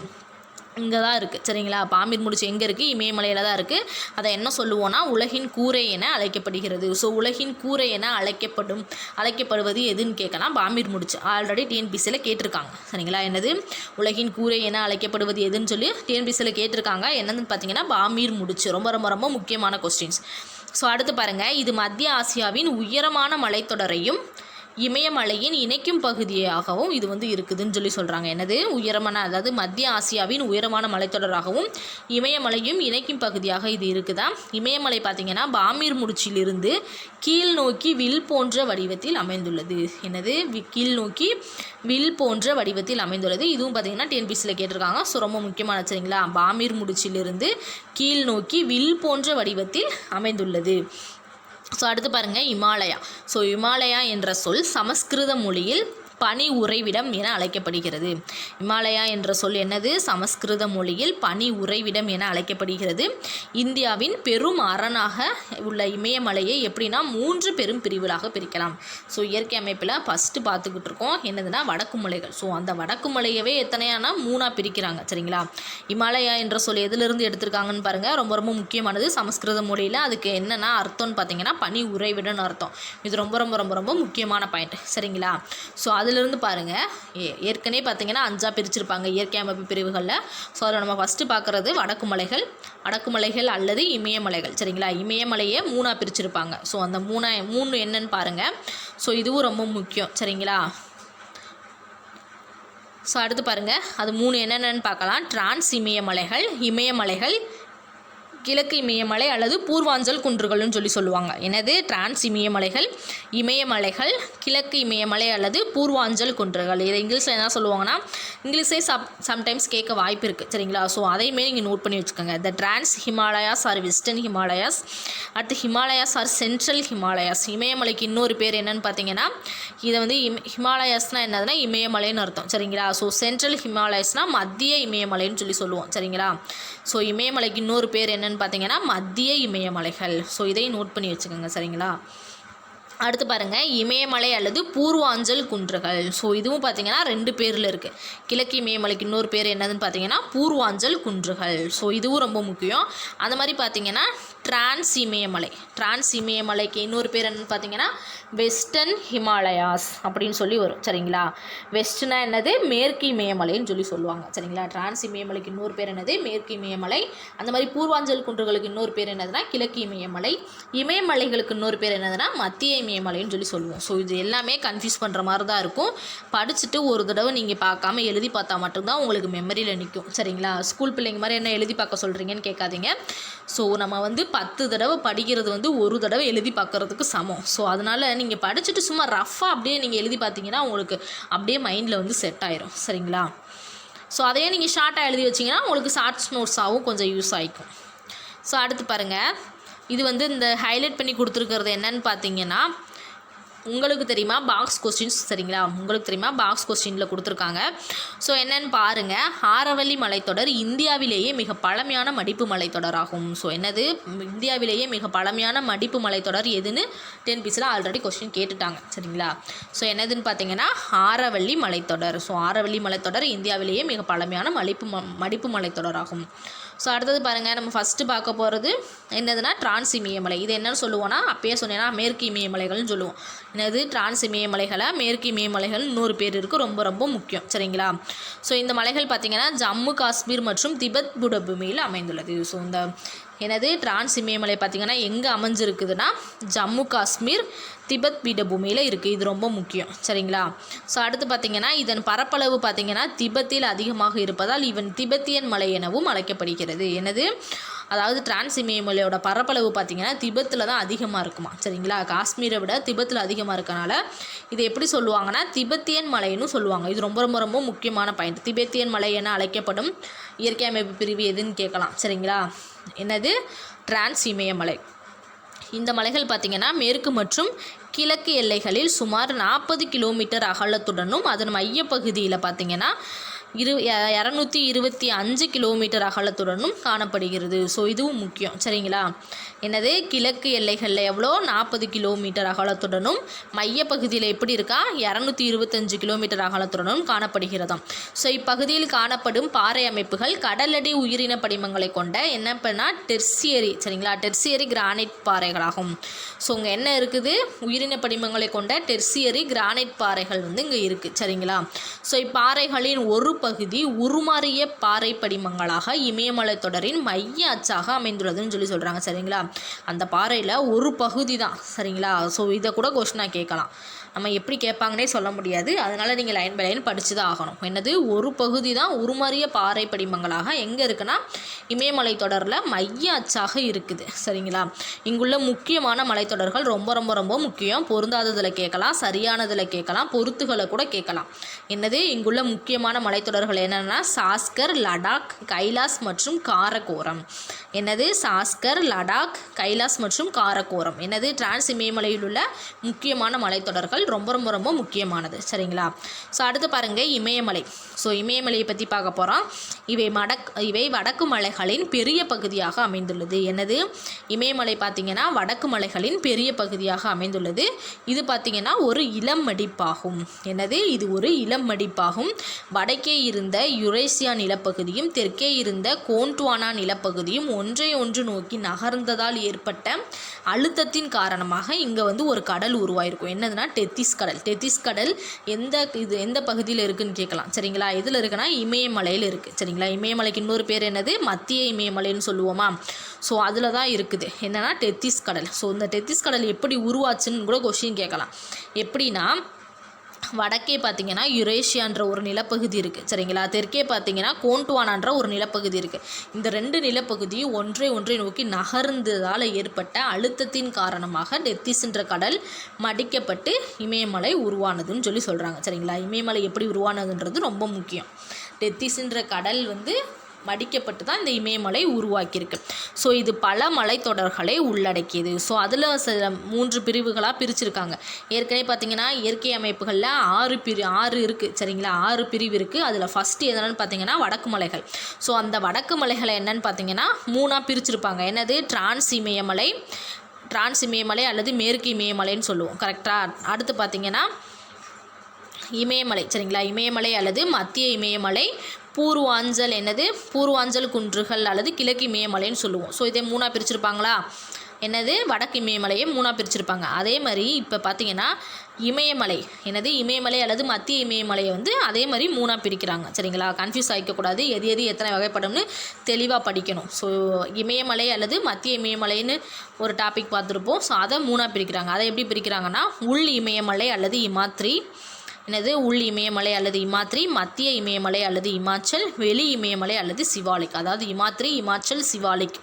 இங்கே தான் இருக்குது சரிங்களா. பாமீர் முடிச்சு எங்கே இருக்குது? இமயமலையில் தான் இருக்குது. அதை என்ன சொல்லுவோன்னா உலகின் கூரை என அழைக்கப்படுகிறது. ஸோ உலகின் கூரை என அழைக்கப்படுவது எதுன்னு கேட்கலாம். பாமீர் முடிச்சு ஆல்ரெடி டிஎன்பிசியில் கேட்டிருக்காங்க சரிங்களா. என்னது உலகின் கூரை என அழைக்கப்படுவது எதுன்னு டிஎன்பிசியில் கேட்டிருக்காங்க. என்னதுன்னு பார்த்தீங்கன்னா பாமீர் முடிச்சு. ரொம்ப ரொம்ப ரொம்ப முக்கியமான கொஸ்டின்ஸ். ஸோ அடுத்து பாருங்கள், இது மத்திய ஆசியாவின் உயரமான மலைத்தொடரையும் இமயமலையின் இணைக்கும் பகுதியாகவும் இது வந்து இருக்குதுன்னு சொல்கிறாங்க. என்னது உயரமான அதாவது மத்திய ஆசியாவின் உயரமான மலைத்தொடராகவும் இமயமலையும் இணைக்கும் பகுதியாக இது இருக்குதா. இமயமலை பார்த்திங்கன்னா பாமீர் முடிச்சிலிருந்து கீழ் நோக்கி வில் போன்ற வடிவத்தில் அமைந்துள்ளது. என்னது கீழ் நோக்கி வில் போன்ற வடிவத்தில் அமைந்துள்ளது. இதுவும் பார்த்திங்கன்னா டிஎன்பிசியில் கேட்டிருக்காங்க. ஸோ ரொம்ப முக்கியமான சரிங்களா. பாமீர் முடிச்சிலிருந்து கீழ் நோக்கி வில் போன்ற வடிவத்தில் அமைந்துள்ளது. ஸோ அடுத்து பாருங்கள் இமாலயா. ஸோ இமாலயா என்ற சொல் சமஸ்கிருத மொழியில் பனி உறைவிடம் என அழைக்கப்படுகிறது. இமாலயா என்ற சொல் என்னது? சமஸ்கிருத மொழியில் பனி உறைவிடம் என அழைக்கப்படுகிறது. இந்தியாவின் பெரும் அரணாக உள்ள இமயமலையை எப்படின்னா 3 பெரும் பிரிவுகளாக பிரிக்கலாம். ஸோ இயற்கை அமைப்பில் ஃபஸ்ட்டு பார்த்துக்கிட்டு இருக்கோம் என்னதுன்னா வடக்கு மலைகள். ஸோ அந்த வடக்கு மலையவே எத்தனையானா 3ஆக பிரிக்கிறாங்க சரிங்களா. இமாலயா என்ற சொல் எதிலிருந்து எடுத்திருக்காங்கன்னு பாருங்கள். ரொம்ப ரொம்ப முக்கியமானது சமஸ்கிருத மொழியில். அதுக்கு என்னென்னா அர்த்தம்னு பார்த்தீங்கன்னா பனி உறைவிடம்னு அர்த்தம். இது ரொம்ப ரொம்ப ரொம்ப ரொம்ப முக்கியமான பாயிண்ட் சரிங்களா. ஸோ அதிலிருந்து பாருங்கள் ஏற்கனவே பார்த்தீங்கன்னா 5ஆக பிரிச்சிருப்பாங்க இயற்கை அமைப்பு பிரிவுகளில். ஸோ அதில் நம்ம ஃபஸ்ட்டு பார்க்குறது வடக்கு மலைகள் அல்லது இமயமலைகள் சரிங்களா. இமயமலையை 3ஆக பிரிச்சிருப்பாங்க. ஸோ அந்த மூணு என்னன்னு பாருங்கள். ஸோ இதுவும் ரொம்ப முக்கியம் சரிங்களா. ஸோ அடுத்து பாருங்கள் அது 3 என்னென்னு பார்க்கலாம். டிரான்ஸ் இமயமலைகள் கிழக்கு இமயமலை அல்லது பூர்வாஞ்சல் குன்றுகள்னு சொல்லுவாங்க. என்னது டிரான்ஸ் இமயமலைகள் கிழக்கு இமயமலை அல்லது பூர்வாஞ்சல் குன்றுகள். இதை இங்கிலீஷில் என்ன சொல்லுவாங்கன்னா இங்கிலீஷே சம்டைம்ஸ் கேட்க வாய்ப்பு இருக்குது சரிங்களா. ஸோ அதையுமே நீங்கள் நோட் பண்ணி வச்சுக்கோங்க. The trans Himalayas are western Himalayas. அடுத்து ஹிமாலயாஸ் ஆர் சென்ட்ரல் ஹிமாலயாஸ். இமயமலைக்கு இன்னொரு பேர் என்னன்னு பார்த்தீங்கன்னா இதை வந்து ஹிமாலயாஸ்னால் என்னதுன்னா இமயமலைன்னு அர்த்தம் சரிங்களா. ஸோ சென்ட்ரல் ஹிமாலயாஸ்னால் மத்திய இமயமலைன்னு சொல்லுவோம் சரிங்களா. ஸோ இமயமலைக்கு இன்னொரு பேர் என்னன்னு பார்த்தீங்கன்னா மத்திய இமயமலைகள். ஸோ இதை நோட் பண்ணி வச்சுக்கோங்க சரிங்களா. அடுத்து பாருங்கள் இமயமலை அல்லது பூர்வாஞ்சல் குன்றுகள். ஸோ இதுவும் பார்த்திங்கன்னா 2 பேரில் இருக்குது. கிழக்கு இமயமலைக்கு இன்னொரு பேர் என்னதுன்னு பார்த்தீங்கன்னா பூர்வாஞ்சல் குன்றுகள். ஸோ இதுவும் ரொம்ப முக்கியம். அந்த மாதிரி பார்த்திங்கன்னா டிரான்ஸ் இமயமலைக்கு இன்னொரு பேர் என்னன்னு பார்த்தீங்கன்னா வெஸ்டர்ன் ஹிமாலயாஸ் அப்படின்னு சொல்லி வரும். சரிங்களா, வெஸ்ட்னா என்னது, மேற்கு இமயமலைன்னு சொல்லி சொல்லுவாங்க. சரிங்களா, டிரான்ஸ் இமயமலைக்கு இன்னொரு பேர் என்னது, மேற்கு இமயமலை. அந்த மாதிரி பூர்வாஞ்சல் குன்றுகளுக்கு இன்னொரு பேர் என்னதுன்னா கிழக்கு இமயமலை. இமயமலைகளுக்கு இன்னொரு பேர் என்னதுன்னா மத்திய இமயமலைன்னு சொல்லி சொல்லுவோம். ஸோ இது எல்லாமே கன்ஃபியூஸ் பண்ணுற மாதிரி தான் இருக்கும். படிச்சுட்டு ஒரு தடவை நீங்கள் பார்க்காம எழுதி பார்த்தா மட்டும்தான் உங்களுக்கு மெமரியில் நிற்கும். சரிங்களா, ஸ்கூல் பிள்ளைங்க மாதிரி என்ன எழுதி பார்க்க சொல்கிறீங்கன்னு கேட்காதீங்க. ஸோ நம்ம 10 தடவை படிக்கிறது ஒரு தடவை எழுதி பார்க்குறதுக்கு சமம். ஸோ அதனால் நீங்கள் படிச்சுட்டு சும்மா ரஃப்பாக அப்படியே நீங்கள் எழுதி பார்த்தீங்கன்னா உங்களுக்கு அப்படியே மைண்டில் செட் ஆயிரும். சரிங்களா, ஸோ அதையே நீங்கள் ஷார்ட்டாக எழுதி வச்சிங்கன்னா உங்களுக்கு ஷார்ட்ஸ் நோட்ஸாகவும் கொஞ்சம் யூஸ் ஆகிக்கும். ஸோ அடுத்து பாருங்கள், இது இந்த ஹைலைட் பண்ணி கொடுத்துருக்கிறது என்னன்னு பார்த்தீங்கன்னா உங்களுக்கு தெரியுமா பாக்ஸ் கொஸ்டின்ஸ். சரிங்களா, உங்களுக்கு தெரியுமா பாக்ஸ் கொஸ்டினில் கொடுத்துருக்காங்க. ஸோ என்னென்னு பாருங்கள், ஆரவல்லி மலைத்தொடர் இந்தியாவிலேயே மிக பழமையான மடிப்பு மலைத்தொடராகும். ஸோ என்னது, இந்தியாவிலேயே மிக பழமையான மடிப்பு மலைத்தொடர் எதுன்னு TNPSசியில் ஆல்ரெடி கொஸ்டின் கேட்டுட்டாங்க. சரிங்களா, ஸோ என்னதுன்னு பார்த்தீங்கன்னா ஆரவல்லி மலைத்தொடர். ஸோ ஆரவல்லி மலைத்தொடர் இந்தியாவிலேயே மிக பழமையான மடிப்பு மலைத்தொடராகும். ஸோ அடுத்தது பாருங்கள், நம்ம ஃபஸ்ட்டு பார்க்க போகிறது என்னதுன்னா டிரான்ஸ் இமயமலை. இது என்னன்னு சொல்லுவோன்னா அப்பயே சொன்னேன்னா மேற்கு இமயமலைகள்னு சொல்லுவோம். என்னது, டிரான்ஸ் இமயமலைகளை மேற்கு இமயமலைகள் இன்னொரு பேர் இருக்குது, ரொம்ப ரொம்ப முக்கியம். சரிங்களா, ஸோ இந்த மலைகள் பார்த்திங்கன்னா ஜம்மு காஷ்மீர் மற்றும் திபெத் பீடபூமியில் அமைந்துள்ளது. ஸோ இந்த என்னது டிரான்ஸ் இமயமலை பார்த்திங்கன்னா எங்கே அமைஞ்சிருக்குதுன்னா ஜம்மு காஷ்மீர் திபெத் பீடபூமியில் இருக்குது. இது ரொம்ப முக்கியம். சரிங்களா, ஸோ அடுத்து பார்த்திங்கன்னா இதன் பரப்பளவு பார்த்திங்கன்னா திபெத்தில் அதிகமாக இருப்பதால் இவன் திபெத்தியன் மலை எனவும் அழைக்கப்படுகிறது. என்னது, அதாவது டிரான்ஸ் இமயமலையோட பரப்பளவு பார்த்திங்கன்னா திபெத்தில் தான் அதிகமாக இருக்குமா. சரிங்களா, காஷ்மீரை விட திபெத்தில் அதிகமாக இருக்கனால இதை எப்படி சொல்லுவாங்கன்னா திபெத்தியன் மலைன்னு சொல்லுவாங்க. இது ரொம்ப ரொம்ப ரொம்ப முக்கியமான பாயிண்ட். திபெத்தியன் மலை என அழைக்கப்படும் இயற்கை அமைப்பு பிரிவு எதுன்னு கேட்கலாம். சரிங்களா, என்னது, டிரான்ஸ் இமயமலை. இந்த மலைகள் பார்த்திங்கன்னா மேற்கு மற்றும் கிழக்கு எல்லைகளில் சுமார் 40 கிலோமீட்டர் அகலத்துடனும் அதன் மையப்பகுதியில் பார்த்திங்கன்னா 225 கிலோமீட்டர் அகலத்துடனும் காணப்படுகிறது. ஸோ இதுவும் முக்கியம். சரிங்களா, என்னது, கிழக்கு எல்லைகளில் எவ்வளோ 40 கிலோமீட்டர் அகலத்துடனும் மையப்பகுதியில் எப்படி இருக்கா 225 கிலோமீட்டர் அகலத்துடனும் காணப்படுகிறதாம். ஸோ இப்பகுதியில் காணப்படும் பாறை அமைப்புகள் கடலடி உயிரின படிமங்களை கொண்ட என்ன பண்ணால் டெர்சியரி. சரிங்களா, டெர்சியரி கிரானைட் பாறைகளாகும். ஸோ இங்கே என்ன இருக்குது, உயிரின படிமங்களை கொண்ட டெர்சியரி கிரானைட் பாறைகள் இங்கே இருக்குது. சரிங்களா, ஸோ இப்பாறைகளின் ஒரு பகுதி உருமாறிய பாறை படிமங்களாக இமயமலை தொடரின் மைய அச்சாக அமைந்துள்ளதுன்னு சொல்லி சொல்கிறாங்க. சரிங்களா, அந்த பாறையில் ஒரு பகுதி தான். சரிங்களா, ஸோ இதை கூட கொஸ்டினாக கேட்கலாம். நம்ம எப்படி கேட்பாங்கன்னே சொல்ல முடியாது. அதனால் நீங்கள் லைன் பை லைன் படித்து தான் ஆகணும். என்னது, ஒரு பகுதி தான் உருமாறிய பாறை படிமங்களாக எங்கே இருக்குன்னா இமயமலை தொடரில் மைய அச்சாக இருக்குது. சரிங்களா, இங்குள்ள முக்கியமான மலைத்தொடர்கள் ரொம்ப ரொம்ப ரொம்ப முக்கியம். பொருந்தாததில் கேட்கலாம், சரியானதில் கேட்கலாம், பொருத்துகளை கூட கேட்கலாம். என்னது, இங்குள்ள முக்கியமான மலைத்தொடர்கள் என்னென்னா சாஸ்கர், லடாக், கைலாஸ் மற்றும் காரகோரம். என்னது, சாஸ்கர், லடாக், கைலாஸ் மற்றும் காரகோரம். என்னது, டிரான்ஸ் இமயமலையில் உள்ள முக்கியமான மலைத்தொடர்கள் ரொம்ப ரொம்ப ரொம்ப முக்கியமானது. சரிங்களா, ஸோ அடுத்து பாருங்கள் இமயமலை. ஸோ இமயமலையை பற்றி பார்க்க போகிறோம். இவை வடக்கு மலைகளின் பெரிய பகுதியாக அமைந்துள்ளது. என்னது, இமயமலை பார்த்திங்கன்னா வடக்கு மலைகளின் பெரிய பகுதியாக அமைந்துள்ளது. இது பார்த்திங்கன்னா ஒரு இளம் மடிப்பாகும். என்னது, இது ஒரு இளம் மடிப்பாகும். வடக்கே இருந்த யுரேசியா நிலப்பகுதியும் தெற்கே இருந்த கோண்ட்வானா நிலப்பகுதியும் ஒன்றை ஒன்று நோக்கி நகர்ந்ததால் ஏற்பட்ட அழுத்தத்தின் காரணமாக இங்கே ஒரு கடல் உருவாயிருக்கும். என்னதுன்னா டெத்திஸ் கடல். டெத்திஸ் கடல் எந்த பகுதியில் இருக்குதுன்னு கேட்கலாம். சரிங்களா, எதில் இருக்குன்னா இமயமலையில் இருக்குது. சரிங்களா, இமயமலைக்கு இன்னொரு பேர் என்னது, மத்திய இமயமலைன்னு சொல்லுவோமா. ஸோ அதில் தான் இருக்குது என்னென்னா டெத்திஸ் கடல். ஸோ இந்த டெத்திஸ் கடல் எப்படி உருவாச்சுன்னு கூட கொஸ்டின் கேட்கலாம். எப்படின்னா வடக்கே பார்த்திங்கன்னா யுரேஷியான்ற ஒரு நிலப்பகுதி இருக்குது. சரிங்களா, தெற்கே பார்த்திங்கன்னா கோண்ட்வானான்ற ஒரு நிலப்பகுதி இருக்குது. இந்த 2 நிலப்பகுதியும் ஒன்றை நோக்கி நகர்ந்ததால் ஏற்பட்ட அழுத்தத்தின் காரணமாக டெத்திஸ்ன்ற கடல் மடிக்கப்பட்டு இமயமலை உருவானதுன்னு சொல்லி சொல்கிறாங்க. சரிங்களா, இமயமலை எப்படி உருவானதுன்றது ரொம்ப முக்கியம். டெத்திஸ்ன்ற கடல் மடிக்கப்பட்டு தான் இந்த இமயமலை உருவாக்கியிருக்கு. ஸோ இது பல மலைத்தொடர்களை உள்ளடக்கியது. ஸோ அதில் சில 3 பிரிவுகளாக பிரிச்சிருக்காங்க. ஏற்கனவே பார்த்திங்கன்னா இயற்கை அமைப்புகளில் 6 இருக்குது. சரிங்களா, 6 பிரிவு இருக்குது. அதில் ஃபஸ்ட்டு என்னென்னு பார்த்திங்கன்னா வடக்கு மலைகள். ஸோ அந்த வடக்கு மலைகளை என்னென்னு பார்த்திங்கன்னா 3ஆக பிரிச்சிருப்பாங்க. என்னது, டிரான்ஸ் இமயமலை, டிரான்ஸ் இமயமலை அல்லது மேற்கு இமயமலைன்னு சொல்லுவோம். கரெக்டாக? அடுத்து பார்த்திங்கன்னா இமயமலை. சரிங்களா? இமயமலை அல்லது மத்திய இமயமலை, பூர்வாஞ்சல் என்னது பூர்வாஞ்சல் குன்றுகள் அல்லது கிழக்கு இமயமலைன்னு சொல்லுவோம். ஸோ இதை 3ஆக பிரிச்சிருப்பாங்களா? என்னது வடக்கு இமயமலையை 3ஆக பிரிச்சிருப்பாங்க. அதே மாதிரி இப்போ பார்த்திங்கன்னா இமயமலை என்னது இமயமலை அல்லது மத்திய இமயமலையை வந்து அதே மாதிரி 3ஆக பிரிக்கிறாங்க. சரிங்களா? கன்ஃபியூஸ் ஆகிக்கக்கூடாது. எது எது எத்தனை வகைப்படும்னு தெளிவாக படிக்கணும். ஸோ இமயமலை அல்லது மத்திய இமயமலைன்னு ஒரு டாபிக் பார்த்துருப்போம். ஸோ அதை 3ஆக பிரிக்கிறாங்க. அதை எப்படி பிரிக்கிறாங்கன்னா உள் இமயமலை அல்லது இமாத்ரி, என்னது உள் இமயமலை அல்லது இமாத்ரி, மத்திய இமயமலை அல்லது இமாச்சல், வெளி இமயமலை அல்லது சிவாலிக். அதாவது இமாத்ரி, இமாச்சல், சிவாலிக்.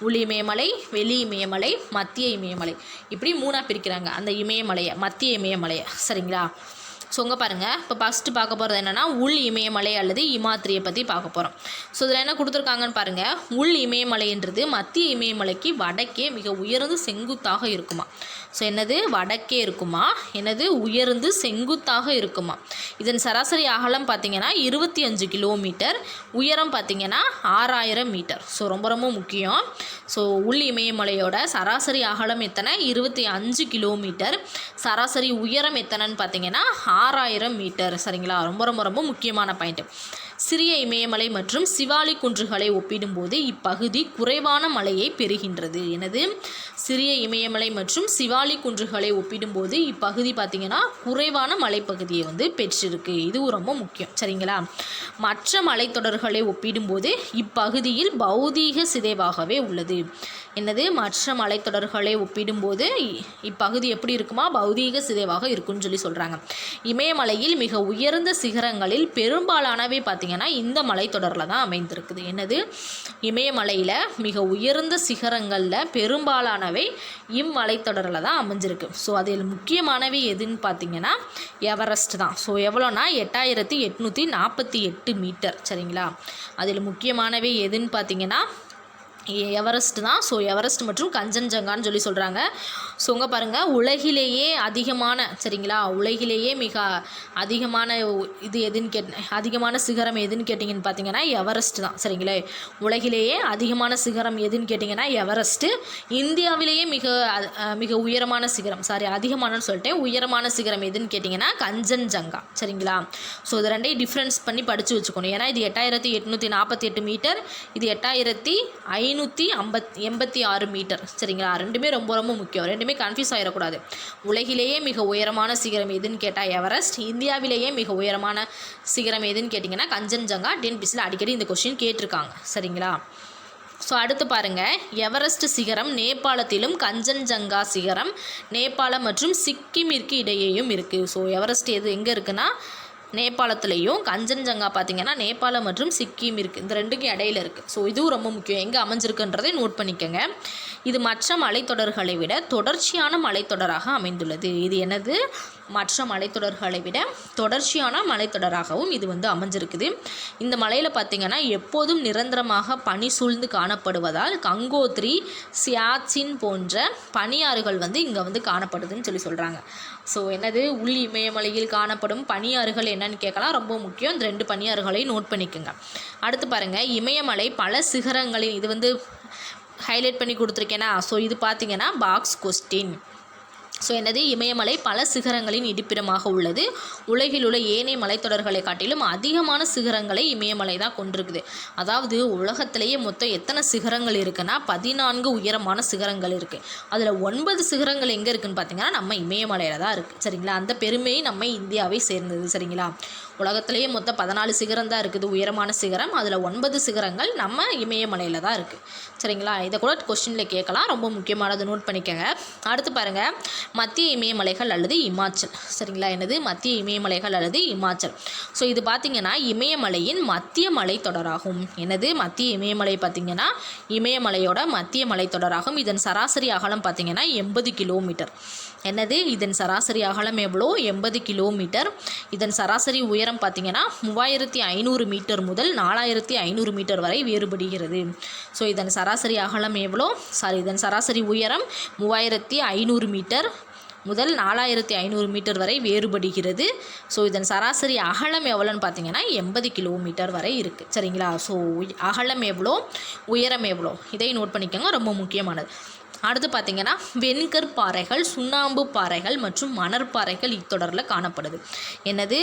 உள் இமயமலை, வெளி இமயமலை, மத்திய இமயமலை, இப்படி 3ஆக பிரிக்கிறாங்க அந்த இமயமலையை, மத்திய இமயமலையை. சரிங்களா? ஸோ இங்கே பாருங்கள், இப்போ ஃபஸ்ட்டு பார்க்க போகிறது என்னென்னா உள் இமயமலை அல்லது இமாத்ரியை பற்றி பார்க்க போகிறோம். ஸோ இதில் என்ன கொடுத்துருக்காங்கன்னு பாருங்கள். உள் இமயமலைன்றது மத்திய இமயமலைக்கு வடக்கே மிக உயர்ந்து செங்குத்தாக இருக்குமா. ஸோ என்னது வடக்கே இருக்குமா, என்னது உயர்ந்து செங்குத்தாக இருக்குமா. இதன் சராசரி அகலம் பார்த்திங்கன்னா 25 கிலோமீட்டர், உயரம் பார்த்திங்கன்னா 6000 மீட்டர். ஸோ ரொம்ப ரொம்ப முக்கியம். ஸோ உள் இமயமலையோட சராசரி அகலம் எத்தனை? 25 கிலோமீட்டர். சராசரி உயரம் எத்தனைன்னு பார்த்திங்கன்னா 6000 மீட்டர். சரிங்களா? ரொம்ப ரொம்ப ரொம்ப முக்கியமான பாயிண்ட். சிறிய இமயமலை மற்றும் சிவாலிக் குன்றுகளை ஒப்பிடும்போது இப்பகுதி குறைவான மழையை பெறுகின்றது. எனது சிறிய இமயமலை மற்றும் சிவாலிக் குன்றுகளை ஒப்பிடும்போது இப்பகுதி பார்த்திங்கன்னா குறைவான மலைப்பகுதியை வந்து பெற்றிருக்கு. இதுவும் ரொம்ப முக்கியம். சரிங்களா? மற்ற மலைத்தொடர்களை ஒப்பிடும்போது இப்பகுதியில் பௌதீக சிதைவாகவே உள்ளது. என்னது மற்ற மலைத்தொடர்களை ஒப்பிடும்போது இப்பகுதி எப்படி இருக்குமா, பௌதீக சிதைவாக இருக்குன்னு சொல்கிறாங்க. இமயமலையில் மிக உயர்ந்த சிகரங்களில் பெரும்பாலானவை பார்த்திங்கன்னா இந்த மலைத்தொடரில் தான் அமைந்திருக்குது. என்னது இமயமலையில் மிக உயர்ந்த சிகரங்களில் பெரும்பாலானவை இம்மலைத்தொடரில் தான் அமைஞ்சிருக்கு. ஸோ அதில் முக்கியமானவை எதுன்னு பார்த்திங்கன்னா எவரெஸ்ட் தான். ஸோ எவ்வளோனா 8848 மீட்டர். சரிங்களா? அதில் முக்கியமானவை எதுன்னு பார்த்திங்கன்னா எவரெஸ்ட் தான். ஸோ எவரெஸ்ட் மற்றும் கஞ்சன்ஜங்கான்னு சொல்கிறாங்க. ஸோ இங்கே பாருங்கள், உலகிலேயே அதிகமான, சரிங்களா, உலகிலேயே மிக அதிகமான இது எதுன்னு அதிகமான சிகரம் எதுன்னு கேட்டிங்கன்னு பார்த்தீங்கன்னா எவரெஸ்ட் தான். சரிங்களா? உலகிலேயே அதிகமான சிகரம் எதுன்னு கேட்டிங்கன்னா எவரெஸ்ட்டு. இந்தியாவிலேயே மிக உயரமான சிகரம், அதிகமானன்னு சொல்லிட்டேன், உயரமான சிகரம் எதுன்னு கேட்டிங்கன்னா கஞ்சன்ஜங்கா. சரிங்களா? ஸோ இது ரெண்டையும் டிஃப்ரென்ஸ் பண்ணி படித்து வச்சுக்கணும். ஏன்னா இது 8848 மீட்டர், இது 8586 மீட்டர். சரிங்களா? ரெண்டுமே ரொம்ப ரொம்ப முக்கியம். ரெண்டுமே கன்ஃபியூஸ் ஆகிடக்கூடாது. உலகிலேயே மிக உயரமான சிகரம் எதுன்னு கேட்டால் எவரெஸ்ட், இந்தியாவிலேயே மிக உயரமான சிகரம் எதுன்னு கேட்டிங்கன்னா கஞ்சன்ஜங்கா. டிஎன்பிஎஸ்சியில் அடிக்கடி இந்த கொஸ்டின் கேட்டிருக்காங்க. சரிங்களா? ஸோ அடுத்து பாருங்கள், எவரெஸ்ட் சிகரம் நேபாளத்திலும் கஞ்சன்ஜங்கா சிகரம் நேபாளம் மற்றும் சிக்கிமிற்கு இடையேயும் இருக்குது. ஸோ எவரெஸ்ட் எங்கே இருக்குன்னா நேபாளத்துலேயும், கஞ்சன்ஜங்கா பார்த்திங்கன்னா நேபாளம் மற்றும் சிக்கிம் இருக்குது. இந்த ரெண்டுக்கும் இடையில இருக்குது. ஸோ இதுவும் ரொம்ப முக்கியம். எங்கே அமைஞ்சிருக்குன்றதை நோட் பண்ணிக்கோங்க. இது மற்ற மலைத்தொடர்களை விட தொடர்ச்சியான மலைத்தொடராக அமைந்துள்ளது. இது என்னது மற்ற மலைத்தொடர்களை விட தொடர்ச்சியான மலைத்தொடராகவும் இது வந்து அமைஞ்சிருக்குது. இந்த மலையில் பார்த்திங்கன்னா எப்போதும் நிரந்தரமாக பனி சூழ்ந்து காணப்படுவதால் கங்கோத்ரி, சியாச்சின் போன்ற பனியாறுகள் வந்து இங்கே வந்து காணப்படுதுன்னு சொல்கிறாங்க. ஸோ என்னது உள் இமயமலையில் காணப்படும் பனியாறுகள் என்னன்னு கேட்கலாம். ரொம்ப முக்கியம். இந்த 2 பனியாறுகளையும் நோட் பண்ணிக்கோங்க. அடுத்து பாருங்கள், இமயமலை பல சிகரங்களில், இது வந்து ஹைலைட் பண்ணி கொடுத்துருக்கேனா. ஸோ இது பார்த்திங்கன்னா பாக்ஸ் கொஸ்டின். ஸோ என்னது இமயமலை பல சிகரங்களின் இருப்பிடமாக உள்ளது. உலகில் உள்ள ஏனைய மலைத்தொடர்களை காட்டிலும் அதிகமான சிகரங்களை இமயமலை தான் கொண்டிருக்குது. அதாவது உலகத்திலேயே மொத்தம் எத்தனை சிகரங்கள் இருக்குன்னா 14 உயரமான சிகரங்கள் இருக்குது. அதில் 9 சிகரங்கள் எங்கே இருக்குதுன்னு பார்த்தீங்கன்னா நம்ம இமயமலையில் தான் இருக்குது. சரிங்களா? அந்த பெருமை நம்ம இந்தியாவை சேர்ந்தது. சரிங்களா? உலகத்திலேயே மொத்தம் 14 சிகரம் தான் இருக்குது, உயரமான சிகரம். அதில் 9 சிகரங்கள் நம்ம இமயமலையில் தான் இருக்குது. சரிங்களா? இதை கூட கொஸ்டினில் கேட்கலாம். ரொம்ப முக்கியமானது, நோட் பண்ணிக்கோங்க. அடுத்து பாருங்கள், மத்திய இமயமலைகள் அல்லது இமாச்சல். சரிங்களா? என்னது மத்திய இமயமலைகள் அல்லது இமாச்சல். ஸோ இது பார்த்திங்கன்னா இமயமலையின் மத்திய மலைத்தொடராகும். என்னது மத்திய இமயமலை பார்த்திங்கன்னா இமயமலையோட மத்திய மலைத்தொடராகும். இதன் சராசரி அகலம் பார்த்திங்கன்னா 80 கிலோமீட்டர். என்னது இதன் சராசரி அகலம் எவ்வளோ? 80 கிலோமீட்டர். இதன் சராசரி உயரம் பார்த்திங்கன்னா 3500 மீட்டர் முதல் 4500 மீட்டர் வரை வேறுபடுகிறது. ஸோ இதன் சராசரி அகலம் எவ்வளோ? இதன் சராசரி உயரம் 3500 மீட்டர் முதல் 4500 மீட்டர் வரை வேறுபடுகிறது. ஸோ இதன் சராசரி அகலம் எவ்வளோன்னு பார்த்தீங்கன்னா 80 கிலோமீட்டர் வரை இருக்குது. சரிங்களா? ஸோ அகலம் எவ்வளோ, உயரம் எவ்வளோ, இதை நோட் பண்ணிக்கோங்க. ரொம்ப முக்கியமானது. அடுத்து பார்த்திங்கன்னா வெண்கற் பாறைகள், சுண்ணாம்பு பாறைகள் மற்றும் மணற்பாறைகள் இத்தொடரில் காணப்படுது. என்னது?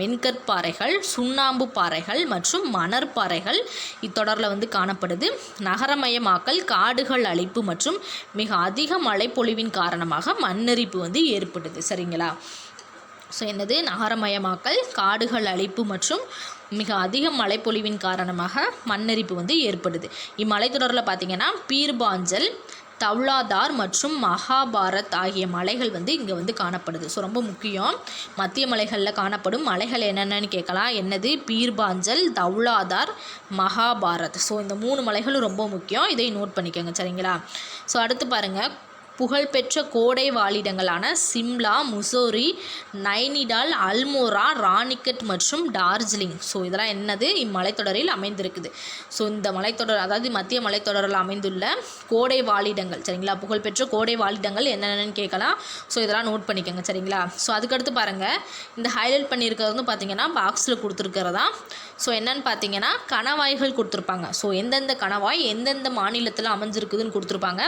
வெண்கற்பாறைகள், சுண்ணாம்பு பாறைகள் மற்றும் மணற்பாறைகள் இத்தொடரில் வந்து காணப்படுது. நகரமயமாக்கல், காடுகள் அழிப்பு மற்றும் மிக அதிக மழைப்பொழிவின் காரணமாக மண்ணரிப்பு வந்து ஏற்படுது. சரிங்களா? ஸோ என்னது? நகரமயமாக்கல், காடுகள் அழிப்பு மற்றும் மிக அதிக மழைப்பொழிவின் காரணமாக மண்ணரிப்பு வந்து ஏற்படுது. இம்மலைத்தொடரில் பார்த்திங்கன்னா பீர்பாஞ்சல், தவ்லாதார் மற்றும் மகாபாரத் ஆகிய மலைகள் வந்து இங்கே வந்து காணப்படுது. ஸோ ரொம்ப முக்கியம். மத்திய மலைகளில் காணப்படும் மலைகள் என்னென்னு கேட்கலாம். என்னது? பீர்பாஞ்சல், தவ்லாதார், மகாபாரத். ஸோ இந்த 3 மலைகளும் ரொம்ப முக்கியம். இதை நோட் பண்ணிக்கோங்க. சரிங்களா? ஸோ அடுத்து பாருங்கள், புகழ்பெற்ற கோடை வாழிடங்களான சிம்லா, முசோரி, நைனிடால், அல்மோரா, ராணிகட் மற்றும் டார்ஜிலிங். ஸோ இதெல்லாம் என்னது? இம்மலைத்தொடரில் அமைந்திருக்குது. ஸோ இந்த மலைத்தொடர், அதாவது மத்திய மலைத்தொடரில் அமைந்துள்ள கோடை வாழிடங்கள். சரிங்களா? புகழ்பெற்ற கோடை வாழிடங்கள் என்னென்னு கேட்கலாம். ஸோ இதெல்லாம் நோட் பண்ணிக்கோங்க. சரிங்களா? ஸோ அதுக்கடுத்து பாருங்கள், இந்த ஹைலைட் பண்ணியிருக்கிறது வந்து பார்த்திங்கன்னா பாக்ஸில் கொடுத்துருக்கிறதா. ஸோ என்னென்னு பார்த்தீங்கன்னா கணவாய்கள் கொடுத்துருப்பாங்க. ஸோ எந்தெந்த கணவாய் எந்தெந்த மாநிலத்தில் அமைஞ்சிருக்குதுன்னு கொடுத்துருப்பாங்க.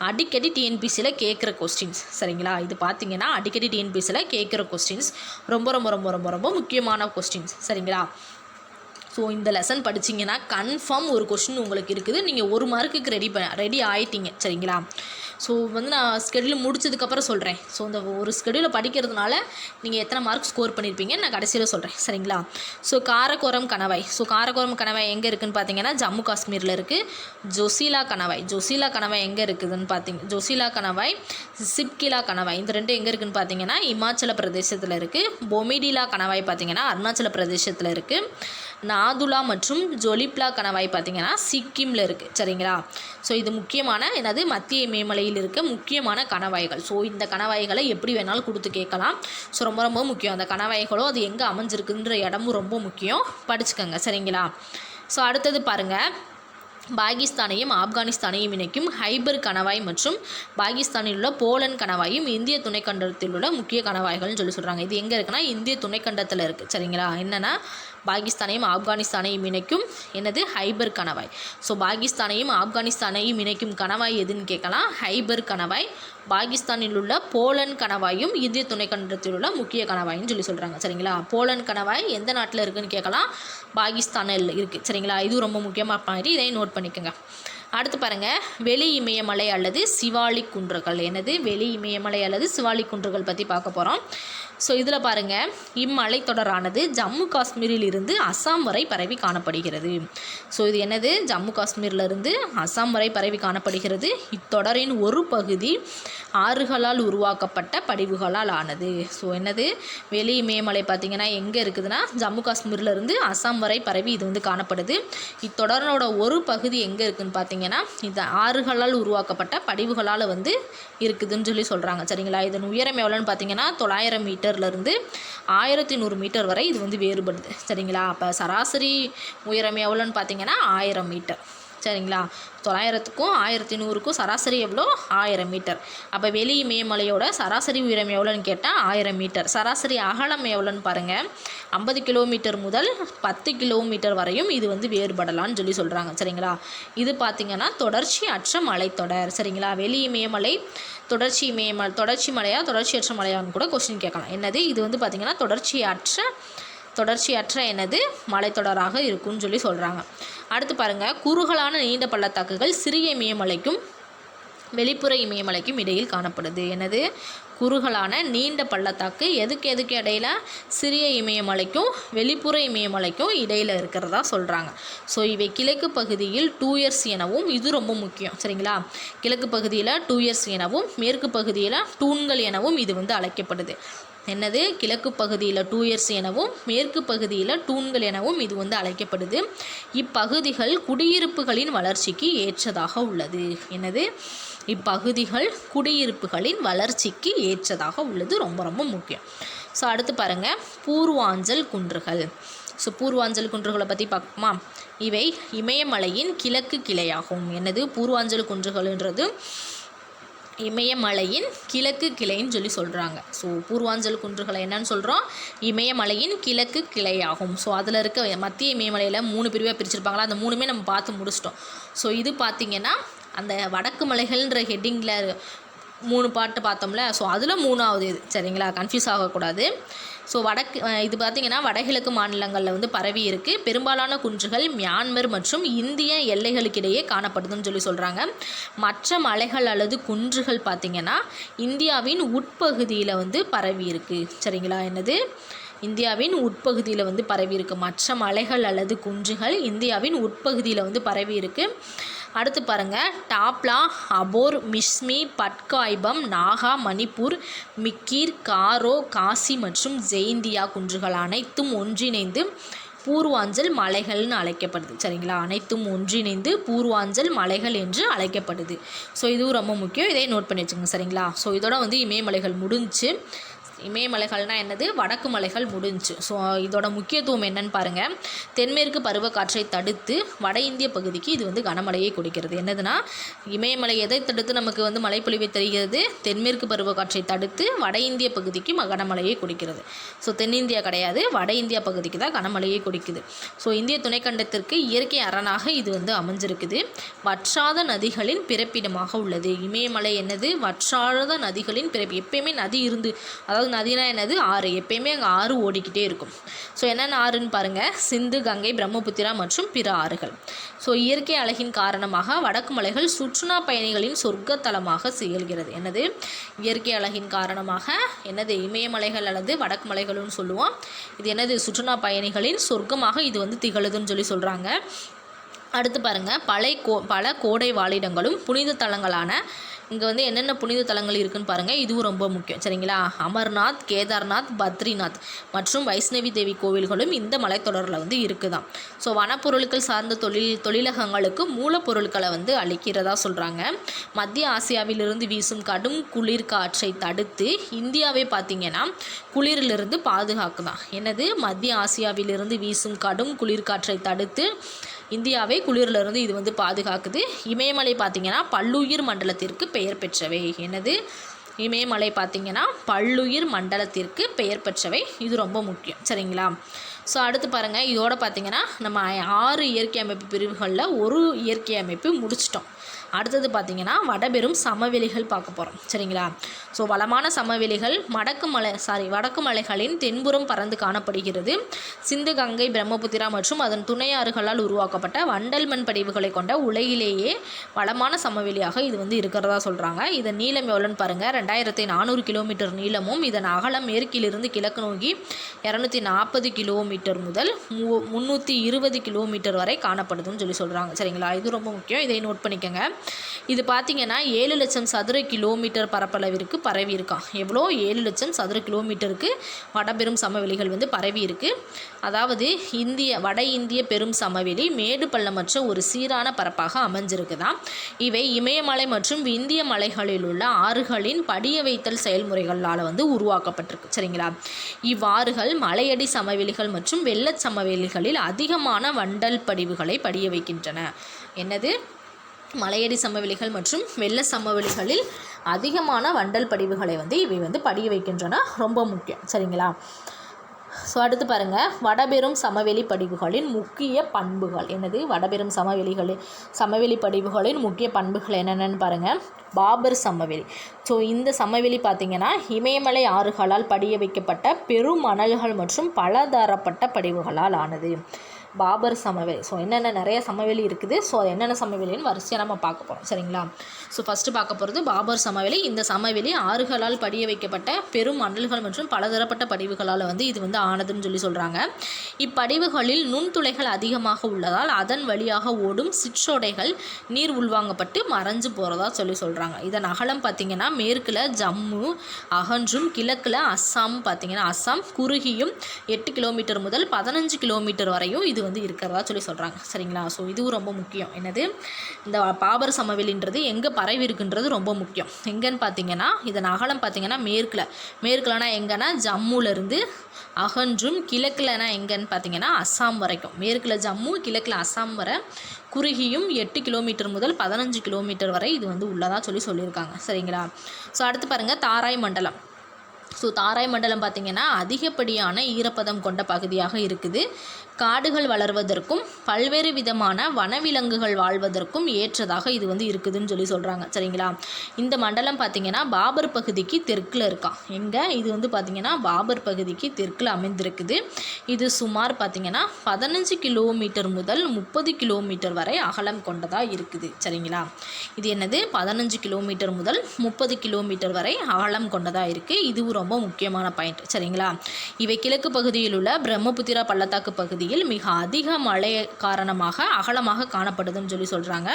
அடிக்கடி டிஎன்பிசியில் கேட்குற கொஸ்டின்ஸ். சரிங்களா? இது பார்த்தீங்கன்னா அடிக்கடி டிஎன்பிசியில் கேட்குற கொஸ்டின்ஸ். ரொம்ப ரொம்ப ரொம்ப ரொம்ப ரொம்ப முக்கியமான கொஸ்டின்ஸ். சரிங்களா? ஸோ இந்த லெசன் படிச்சிங்கன்னா கன்ஃபார்ம் ஒரு கொஸ்டின் உங்களுக்கு இருக்குது. நீங்கள் 1 மார்க்குக்கு ரெடி ஆகிட்டீங்க. சரிங்களா? ஸோ வந்து நான் ஸ்கெடியூல் முடிச்சதுக்கப்புறம் சொல்கிறேன். ஸோ இந்த ஒரு ஸ்கெடியூலை படிக்கிறதுனால நீங்கள் எத்தனை மார்க் ஸ்கோர் பண்ணியிருப்பீங்க நான் கடைசியில் சொல்கிறேன். சரிங்களா? ஸோ காரக்கோரம் கணவாய். ஸோ காரக்கோரம் கணவாய் எங்கே இருக்குதுன்னு பார்த்தீங்கன்னா ஜம்மு காஷ்மீரில் இருக்குது. ஜொசிலா கணவாய் எங்கே இருக்குதுன்னு ஜொசிலா கணவாய், சிப்கிலா கணவாய் இந்த 2 எங்கே இருக்குதுன்னு பார்த்தீங்கன்னா இமாச்சல பிரதேசத்தில் இருக்குது. பொமிடிலா கணவாய் பார்த்தீங்கன்னா அருணாச்சல பிரதேசத்தில் இருக்குது. நாதுலா மற்றும் ஜொலிப்லா கணவாய் பார்த்தீங்கன்னா சிக்கிமில் இருக்குது. சரிங்களா? ஸோ இது முக்கியமான என்னது? மத்திய இமயமலையில் இருக்க முக்கியமான கணவாய்கள். ஸோ இந்த கணவாய்களை எப்படி வேணாலும் கொடுத்து கேட்கலாம். ஸோ ரொம்ப ரொம்ப முக்கியம். அந்த கணவாய்களோ அது எங்கே அமைஞ்சிருக்குன்ற இடமும் ரொம்ப முக்கியம். படிச்சுக்கோங்க. சரிங்களா? ஸோ அடுத்தது பாருங்கள், பாகிஸ்தானையும் ஆப்கானிஸ்தானையும் இணைக்கும் ஹைபர் கணவாய் மற்றும் பாகிஸ்தானில் உள்ள போலன் கணவாயும் இந்திய துணைக்கண்டத்தில் உள்ள முக்கிய கணவாய்கள்னு சொல்கிறாங்க. இது எங்கே இருக்குன்னா இந்திய துணைக்கண்டத்தில் இருக்குது. சரிங்களா? என்னென்னா பாகிஸ்தானையும் ஆப்கானிஸ்தானையும் இணைக்கும் என்னது? ஹைபர் கணவாய். ஸோ பாகிஸ்தானையும் ஆப்கானிஸ்தானையும் இணைக்கும் கணவாய் எதுன்னு கேட்கலாம். ஹைபர் கணவாய். பாகிஸ்தானில் உள்ள போலன் கணவாயும் இந்திய துணைக்கண்டத்தில் உள்ள முக்கிய கணவாயின்னு சொல்கிறாங்க. சரிங்களா? போலன் கணவாய் எந்த நாட்டில் இருக்குதுன்னு கேட்கலாம். பாகிஸ்தானில் இருக்குது. சரிங்களா? இது ரொம்ப முக்கியமாக மாதிரி இதை நோட் பண்ணிக்கோங்க. அடுத்து பாருங்கள், வெளி இமயமலை அல்லது சிவாலிக் குன்றுகள். என்னது? வெளி இமயமலை அல்லது சிவாலிக் குன்றுகள் பற்றி பார்க்க போகிறோம். ஸோ இதில் பாருங்கள், இம்மலைத்தொடரானது ஜம்மு காஷ்மீரில் இருந்து அசாம் வரை பரவி காணப்படுகிறது. ஸோ இது என்னது? ஜம்மு காஷ்மீரிலிருந்து அசாம் வரை பரவி காணப்படுகிறது. இத்தொடரின் ஒரு பகுதி ஆறுகளால் உருவாக்கப்பட்ட படிவுகளால் ஆனது. ஸோ என்னது? வெளி இமயமலை பார்த்திங்கன்னா எங்கே இருக்குதுன்னா ஜம்மு காஷ்மீர்லேருந்து அசாம் வரை பரவி இது வந்து காணப்படுது. இத்தொடரோட ஒரு பகுதி எங்கே இருக்குதுன்னு பார்த்தீங்கன்னா இந்த ஆறுகளால் உருவாக்கப்பட்ட படிவுகளால் வந்து இருக்குதுன்னு சொல்கிறாங்க. சரிங்களா? இதன் உயரம் எவ்வளோன்னு பார்த்தீங்கன்னா 900 மீட்டர்லேருந்து 1100 மீட்டர் வரை இது வந்து வேறுபடுது. சரிங்களா? அப்போ சராசரி உயரம் எவ்வளோன்னு பார்த்தீங்கன்னா 1000 மீட்டர். சரிங்களா? 900க்கும் 1100க்கும் சராசரி எவ்வளோ? 1000 மீட்டர். அப்போ வெளி இமயமலையோட சராசரி உயரம் எவ்வளோன்னு கேட்டால் 1000 மீட்டர். சராசரி அகலம் எவ்வளோன்னு பாருங்கள், 50 கிலோமீட்டர் முதல் 10 கிலோமீட்டர் வரையும் இது வந்து வேறுபடலான்னு சொல்கிறாங்க. சரிங்களா? இது பார்த்திங்கன்னா தொடர்ச்சி அற்ற மலைத்தொடர். சரிங்களா? வெளி இமயமலை தொடர்ச்சி மலையா தொடர்ச்சியற்ற மலையான்னு கூட கொஸ்டின் கேட்கலாம். என்னது? இது வந்து பார்த்திங்கன்னா தொடர்ச்சியற்ற என்னது? மலைத்தொடராக இருக்குன்னு சொல்கிறாங்க. அடுத்து பாருங்கள், குறுகலான நீண்ட பள்ளத்தாக்குகள் சிறிய இமயமலைக்கும் வெளிப்புற இமயமலைக்கும் இடையில் காணப்படுது. என்னது? குறுகலான நீண்ட பள்ளத்தாக்கு எதுக்கு இடையில்? சிறிய இமயமலைக்கும் வெளிப்புற இமயமலைக்கும் இடையில் இருக்கிறதா சொல்கிறாங்க. ஸோ இவை கிழக்கு பகுதியில் டூயர்ஸ் எனவும், இது ரொம்ப முக்கியம். சரிங்களா? கிழக்கு பகுதியில் டூயர்ஸ் எனவும் மேற்கு பகுதியில் டூன்கள் எனவும் இது வந்து அழைக்கப்படுது. என்னது? கிழக்கு பகுதியில் டூயர்ஸ் எனவும் மேற்கு பகுதியில் டூன்கள் எனவும் இது வந்து அழைக்கப்படுது. இப்பகுதிகள் குடியிருப்புகளின் வளர்ச்சிக்கு ஏற்றதாக உள்ளது. என்னது? இப்பகுதிகள் குடியிருப்புகளின் வளர்ச்சிக்கு ஏற்றதாக உள்ளது. ரொம்ப ரொம்ப முக்கியம். ஸோ அடுத்து பாருங்கள், பூர்வாஞ்சல் குன்றுகள். ஸோ பூர்வாஞ்சல் குன்றுகளை பற்றி பார்ப்போமா? இவை இமயமலையின் கிழக்கு கிளையாகும். என்னது? பூர்வாஞ்சல் குன்றுகள்ன்றது இமயமலையின் கிழக்கு கிளைன்னு சொல்கிறாங்க. ஸோ பூர்வாஞ்சல் குன்றுகளை என்னன்னு சொல்கிறோம்? இமயமலையின் கிழக்கு கிளையாகும். ஸோ அதில் இருக்க மத்திய இமயமலையில் 3 பிரிவாக பிரிச்சிருப்பாங்களா, அந்த 3மே நம்ம பார்த்து முடிச்சிட்டோம். ஸோ இது பார்த்திங்கன்னா அந்த வடக்கு மலைகள்ன்ற ஹெட்டிங்கில் 3 பாட்டு பார்த்தோம்ல, ஸோ அதில் 3வது இது. சரிங்களா, கன்ஃபியூஸ் ஆகக்கூடாது. ஸோ இது பார்த்திங்கன்னா வடகிழக்கு மாநிலங்களில் வந்து பரவி இருக்குது. பெரும்பாலான குன்றுகள் மியான்மர் மற்றும் இந்திய எல்லைகளுக்கிடையே காணப்படுதுன்னு சொல்கிறாங்க. மற்ற மலைகள் அல்லது குன்றுகள் பார்த்திங்கன்னா இந்தியாவின் உட்பகுதியில் வந்து பரவி இருக்குது. சரிங்களா, என்னது இந்தியாவின் உட்பகுதியில் வந்து பரவி இருக்குது. மற்ற மலைகள் அல்லது குன்றுகள் இந்தியாவின் உட்பகுதியில் வந்து பரவி இருக்குது. அடுத்து பாருங்கள், டாப்லா, அபோர், மிஸ்மி, பட்காய்பம், நாகா, மணிப்பூர், மிக்கீர், காரோ, காசி மற்றும் ஜெயிந்தியா குன்றுகள் அனைத்தும் ஒன்றிணைந்து பூர்வாஞ்சல் மலைகள்னு அழைக்கப்படுது. சரிங்களா, அனைத்தும் ஒன்றிணைந்து பூர்வாஞ்சல் மலைகள் என்று அழைக்கப்படுது. ஸோ இதுவும் ரொம்ப முக்கியம், இதை நோட் பண்ணி வச்சுக்கோங்க. சரிங்களா, ஸோ இதோட வந்து இமயமலைகள் முடிஞ்சு. இமயமலைகள்னால் என்னது, வடக்கு மலைகள் முடிஞ்சு. ஸோ இதோட முக்கியத்துவம் என்னன்னு பாருங்கள். தென்மேற்கு பருவக்காற்றை தடுத்து வட இந்திய பகுதிக்கு இது வந்து கனமழையை கொடுக்கிறது. என்னதுன்னா, இமயமலை எதை தடுத்து நமக்கு வந்து மழைப்பொழிவை தருகிறது? தென்மேற்கு பருவக்காற்றை தடுத்து வட இந்திய பகுதிக்கு கனமழையை கொடுக்கிறது. ஸோ தென்னிந்தியா கிடையாது, வட இந்தியா பகுதிக்கு தான் கனமழையை கொடுக்குது. ஸோ இந்திய துணைக்கண்டத்திற்கு இயற்கை அரணாக இது வந்து அமைஞ்சிருக்குது. வற்றாத நதிகளின் பிறப்பிடமாக உள்ளது. இமயமலை என்னது, வற்றாத நதிகளின் பிறப்பு. எப்பயுமே நதி இருந்து, அதாவது நதினா என்னது, ஆறு. எப்பயுமே அங்கே ஆறு ஓடிக்கிட்டே இருக்கும். ஸோ என்னென்ன ஆறுன்னு பாருங்கள், சிந்து, கங்கை, பிரம்மபுத்திரா மற்றும் பிற ஆறுகள். ஸோ இயற்கை அழகின் காரணமாக வடக்கு மலைகள் சுற்றுலா பயணிகளின் சொர்க்கத்தலமாக திகழ்கிறது. என்னது, இயற்கை அழகின் காரணமாக என்னது, இமயமலைகள் அல்லது வடக்கு மலைகள்னு சொல்லுவோம். இது என்னது, சுற்றுலா பயணிகளின் சொர்க்கமாக இது வந்து திகழுதுன்னு சொல்கிறாங்க. அடுத்து பாருங்கள், பல கோடை வாழிடங்களும் புனித தலங்களான இங்கே வந்து என்னென்ன புனித தலங்கள் இருக்குதுன்னு பாருங்கள். இதுவும் ரொம்ப முக்கியம். சரிங்களா, அமர்நாத், கேதார்நாத், பத்ரிநாத் மற்றும் வைஷ்ணவி தேவி கோவில்களும் இந்த மலைத்தொடரில் வந்து இருக்குதாம். ஸோ வனப்பொருட்கள் சார்ந்த தொழிலகங்களுக்கு மூலப்பொருட்களை வந்து அளிக்கிறதா சொல்கிறாங்க. மத்திய ஆசியாவிலிருந்து வீசும் கடும் குளிர் காற்றை தடுத்து இந்தியாவை பார்த்திங்கன்னா குளிரிலிருந்து பாதுகாக்குதான். என்னது, மத்திய ஆசியாவிலிருந்து வீசும் கடும் குளிர் காற்றை தடுத்து இந்தியாவை குளிரிலிருந்து இது வந்து பாதுகாக்குது. இமயமலை பார்த்திங்கன்னா பல்லுயிர் மண்டலத்திற்கு பெயர் பெற்றவை. என்னது, இமயமலை பார்த்திங்கன்னா பல்லுயிர் மண்டலத்திற்கு பெயர் பெற்றவை. இது ரொம்ப முக்கியம். சரிங்களா, ஸோ அடுத்து பாருங்கள், இதோட பார்த்திங்கன்னா நம்ம 6 இயற்கை அமைப்பு பிரிவுகளில் ஒரு இயற்கை அமைப்பு முடிச்சிட்டோம். அடுத்தது பார்த்திங்கன்னா வடபெரும் சமவெளிகள் பார்க்க போகிறோம். சரிங்களா, ஸோ வளமான சமவெளிகள் வடக்கு மலைகளின் தென்புறம் பறந்து காணப்படுகிறது. சிந்து, கங்கை, பிரம்மபுத்திரா மற்றும் அதன் துணையாறுகளால் உருவாக்கப்பட்ட வண்டல் மண் படிவுகளை கொண்ட உலகிலேயே வளமான சமவெளியாக இது வந்து இருக்கிறதா சொல்கிறாங்க. இதன் நீளம் எவ்வளோன்னு பாருங்கள், 2400 கிலோமீட்டர் நீளமும் இதன் அகலம் மேற்கிலிருந்து கிழக்கு நோக்கி 240 கிலோமீட்டர் முதல் 320 கிலோமீட்டர் வரை காணப்படுதுன்னு சொல்கிறாங்க. சரிங்களா, இது ரொம்ப முக்கியம், இதை நோட் பண்ணிக்கோங்க. இது பார்த்திங்கன்னா 7 லட்சம் சதுர கிலோமீட்டர் பரப்பளவிற்கு பரவி இருக்கான். எவ்வளோ, 7 லட்சம் சதுர கிலோமீட்டருக்கு வடபெரும் சமவெளிகள் வந்து பரவி இருக்குது. அதாவது வட இந்திய பெரும் சமவெளி மேடு பள்ளமற்ற ஒரு சீரான பரப்பாக அமைஞ்சிருக்குதான். இவை இமயமலை மற்றும் இந்திய மலைகளில் உள்ள ஆறுகளின் படிய வைத்தல் செயல்முறைகளால் வந்து உருவாக்கப்பட்டிருக்கு. சரிங்களா, இவ்வாறுகள் மலையடி சமவெளிகள் மற்றும் வெள்ளச் சமவெளிகளில் அதிகமான வண்டல் படிவுகளை படிய வைக்கின்றன. என்னது, மலையடி சமவெளிகள் மற்றும் வெள்ள சமவெளிகளில் அதிகமான வண்டல் படிவுகளை வந்து இவை வந்து படிய வைக்கின்றன. ரொம்ப முக்கியம். சரிங்களா, ஸோ அடுத்து பாருங்கள், வடபெரும் சமவெளி படிவுகளின் முக்கிய பண்புகள். என்னது, வடபெரும் சமவெளி படிவுகளின் முக்கிய பண்புகள் என்னென்னு பாருங்கள். பாபர் சமவெளி. ஸோ இந்த சமவெளி பார்த்திங்கன்னா இமயமலை ஆறுகளால் படிய வைக்கப்பட்ட பெருமணல்கள் மற்றும் பலதரப்பட்ட படிவுகளால் ஆனது. பாபர் சமவெளி. ஸோ என்னென்ன நிறைய சமவெளி இருக்குது. ஸோ அது என்னென்ன சமவெளின்னு வரிசையாக நம்ம பார்க்க போகிறோம். சரிங்களா, ஸோ ஃபஸ்ட்டு பார்க்க போகிறது பாபர் சமவெளி. இந்த சமவெளி ஆறுகளால் படிய வைக்கப்பட்ட பெரும் மணல்கள் மற்றும் பலதரப்பட்ட படிவுகளால் வந்து இது வந்து ஆனதுன்னு சொல்கிறாங்க. இப்படிவுகளில் நுண்துளைகள் அதிகமாக உள்ளதால் அதன் வழியாக ஓடும் சிற்றோடைகள் நீர் உள்வாங்கப்பட்டு மறைஞ்சு போகிறதா சொல்கிறாங்க. இதன் அகலம் பார்த்திங்கன்னா மேற்கில் ஜம்மு அகன்றும் கிழக்கில் அஸ்ஸாம் பார்த்திங்கன்னா அஸ்ஸாம் குறுகியும் 8 கிலோமீட்டர் முதல் 15 கிலோமீட்டர் வரையும் இது வந்து இருக்கிறதா சொல்கிறாங்க. சரிங்களா, ஸோ இதுவும் ரொம்ப முக்கியம். என்னது, இந்த பாபர் சமவெளின்றது எங்கே பரவி இருக்குன்றது ரொம்ப முக்கியம். எங்கன்னு பார்த்தீங்கன்னா இதன் அகலம் பார்த்திங்கன்னா மேற்குலனா எங்கன்னா ஜம்முலேருந்து அகன்றும் கிழக்குலனா எங்கன்னு பார்த்தீங்கன்னா அஸ்ஸாம் வரைக்கும். மேற்கில் ஜம்மு, கிழக்கில் அஸ்ஸாம் வரை குறுகியும் 8 கிலோமீட்டர் முதல் 15 கிலோமீட்டர் வரை இது வந்து உள்ளதாக சொல்லியிருக்காங்க. சரிங்களா, ஸோ அடுத்து பாருங்கள் தாராய் மண்டலம். ஸோ தாராய் மண்டலம் பார்த்திங்கன்னா அதிகப்படியான ஈரப்பதம் கொண்ட பகுதியாக இருக்குது. காடுகள் வளர்வதற்கும் பல்வேறு விதமான வனவிலங்குகள் வாழ்வதற்கும் ஏற்றதாக இது வந்து இருக்குதுன்னு சொல்கிறாங்க. சரிங்களா? இந்த மண்டலம் பார்த்திங்கன்னா பாபர் பகுதிக்கு தெற்கில் இருக்கான். எங்கே இது வந்து பார்த்திங்கன்னா பாபர் பகுதிக்கு தெற்கில் அமைந்திருக்குது. இது சுமார் பார்த்திங்கன்னா 15 கிலோமீட்டர் முதல் 30 கிலோமீட்டர் வரை அகலம் கொண்டதாக இருக்குது. சரிங்களா? இது என்னது 15 கிலோமீட்டர் முதல் 30 கிலோமீட்டர் வரை அகலம் கொண்டதாக இருக்குது. இதுவும் ரொம்ப முக்கியமான பாயிண்ட். சரிங்களா? இவை கிழக்கு பகுதியில் உள்ள பிரம்மபுத்திரா பள்ளத்தாக்கு பகுதியில் மிக அதிக மழை காரணமாக அகலமாக காணப்படுதுன்னு சொல்கிறாங்க.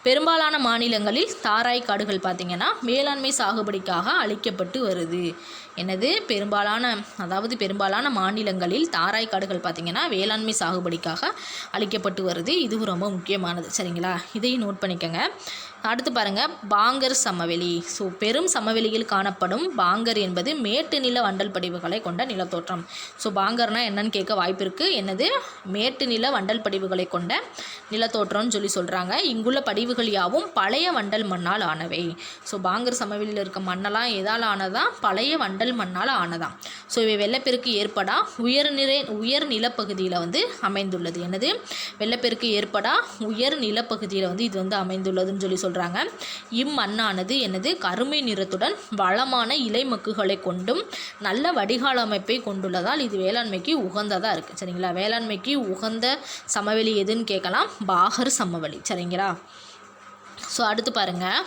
பெரும்பாலான மாநிலங்களில் தாராய் காடுகள் பார்த்திங்கன்னா வேளாண்மை சாகுபடிக்காக அழிக்கப்பட்டு வருது. என்னது பெரும்பாலான மாநிலங்களில் தாராய் காடுகள் பார்த்திங்கன்னா வேளாண்மை சாகுபடிக்காக அழிக்கப்பட்டு வருது. இதுவும் ரொம்ப முக்கியமானது. சரிங்களா? இதையும் நோட் பண்ணிக்கோங்க. அடுத்து பாருங்கள் பாங்கர் சமவெளி. ஸோ பெரும் சமவெளியில் காணப்படும் பாங்கர் என்பது மேட்டு நில வண்டல் படிவுகளை கொண்ட நிலத்தோற்றம். ஸோ பாங்கர்னால் என்னன்னு கேட்க வாய்ப்பு இருக்குது. என்னது மேட்டு நில வண்டல் படிவுகளை கொண்ட நிலத்தோற்றம்னு சொல்கிறாங்க. இங்குள்ள படிவுகள் யாவும் பழைய வண்டல் மண்ணால் ஆனவை. ஸோ பாங்கர் சமவெளியில் இருக்க மண்ணெல்லாம் எதால் ஆனதான்? பழைய வண்டல் மண்ணால் ஆனதான். ஸோ இவை வெள்ளப்பெருக்கு ஏற்படா உயர் நிலப்பகுதியில் வந்து அமைந்துள்ளது. என்னது வெள்ளப்பெருக்கு ஏற்படா உயர் நிலப்பகுதியில் வந்து இது வந்து அமைந்துள்ளதுன்னு சொல்கிறாங்க. இம்மண்ணானது என்னது கருமை நிறத்துடன் வளமான இலை மக்குகளை கொண்டும் நல்ல வடிகால் அமைப்பை கொண்டுள்ளதால் இது வேளாண்மைக்கு உகந்ததாக இருக்குது. சரிங்களா? வேளாண்மைக்கு உகந்த சமவெளி எதுன்னு கேட்கலாம். பாகர் சமவெளி. சரிங்களா? ஸோ அடுத்து பாருங்கள்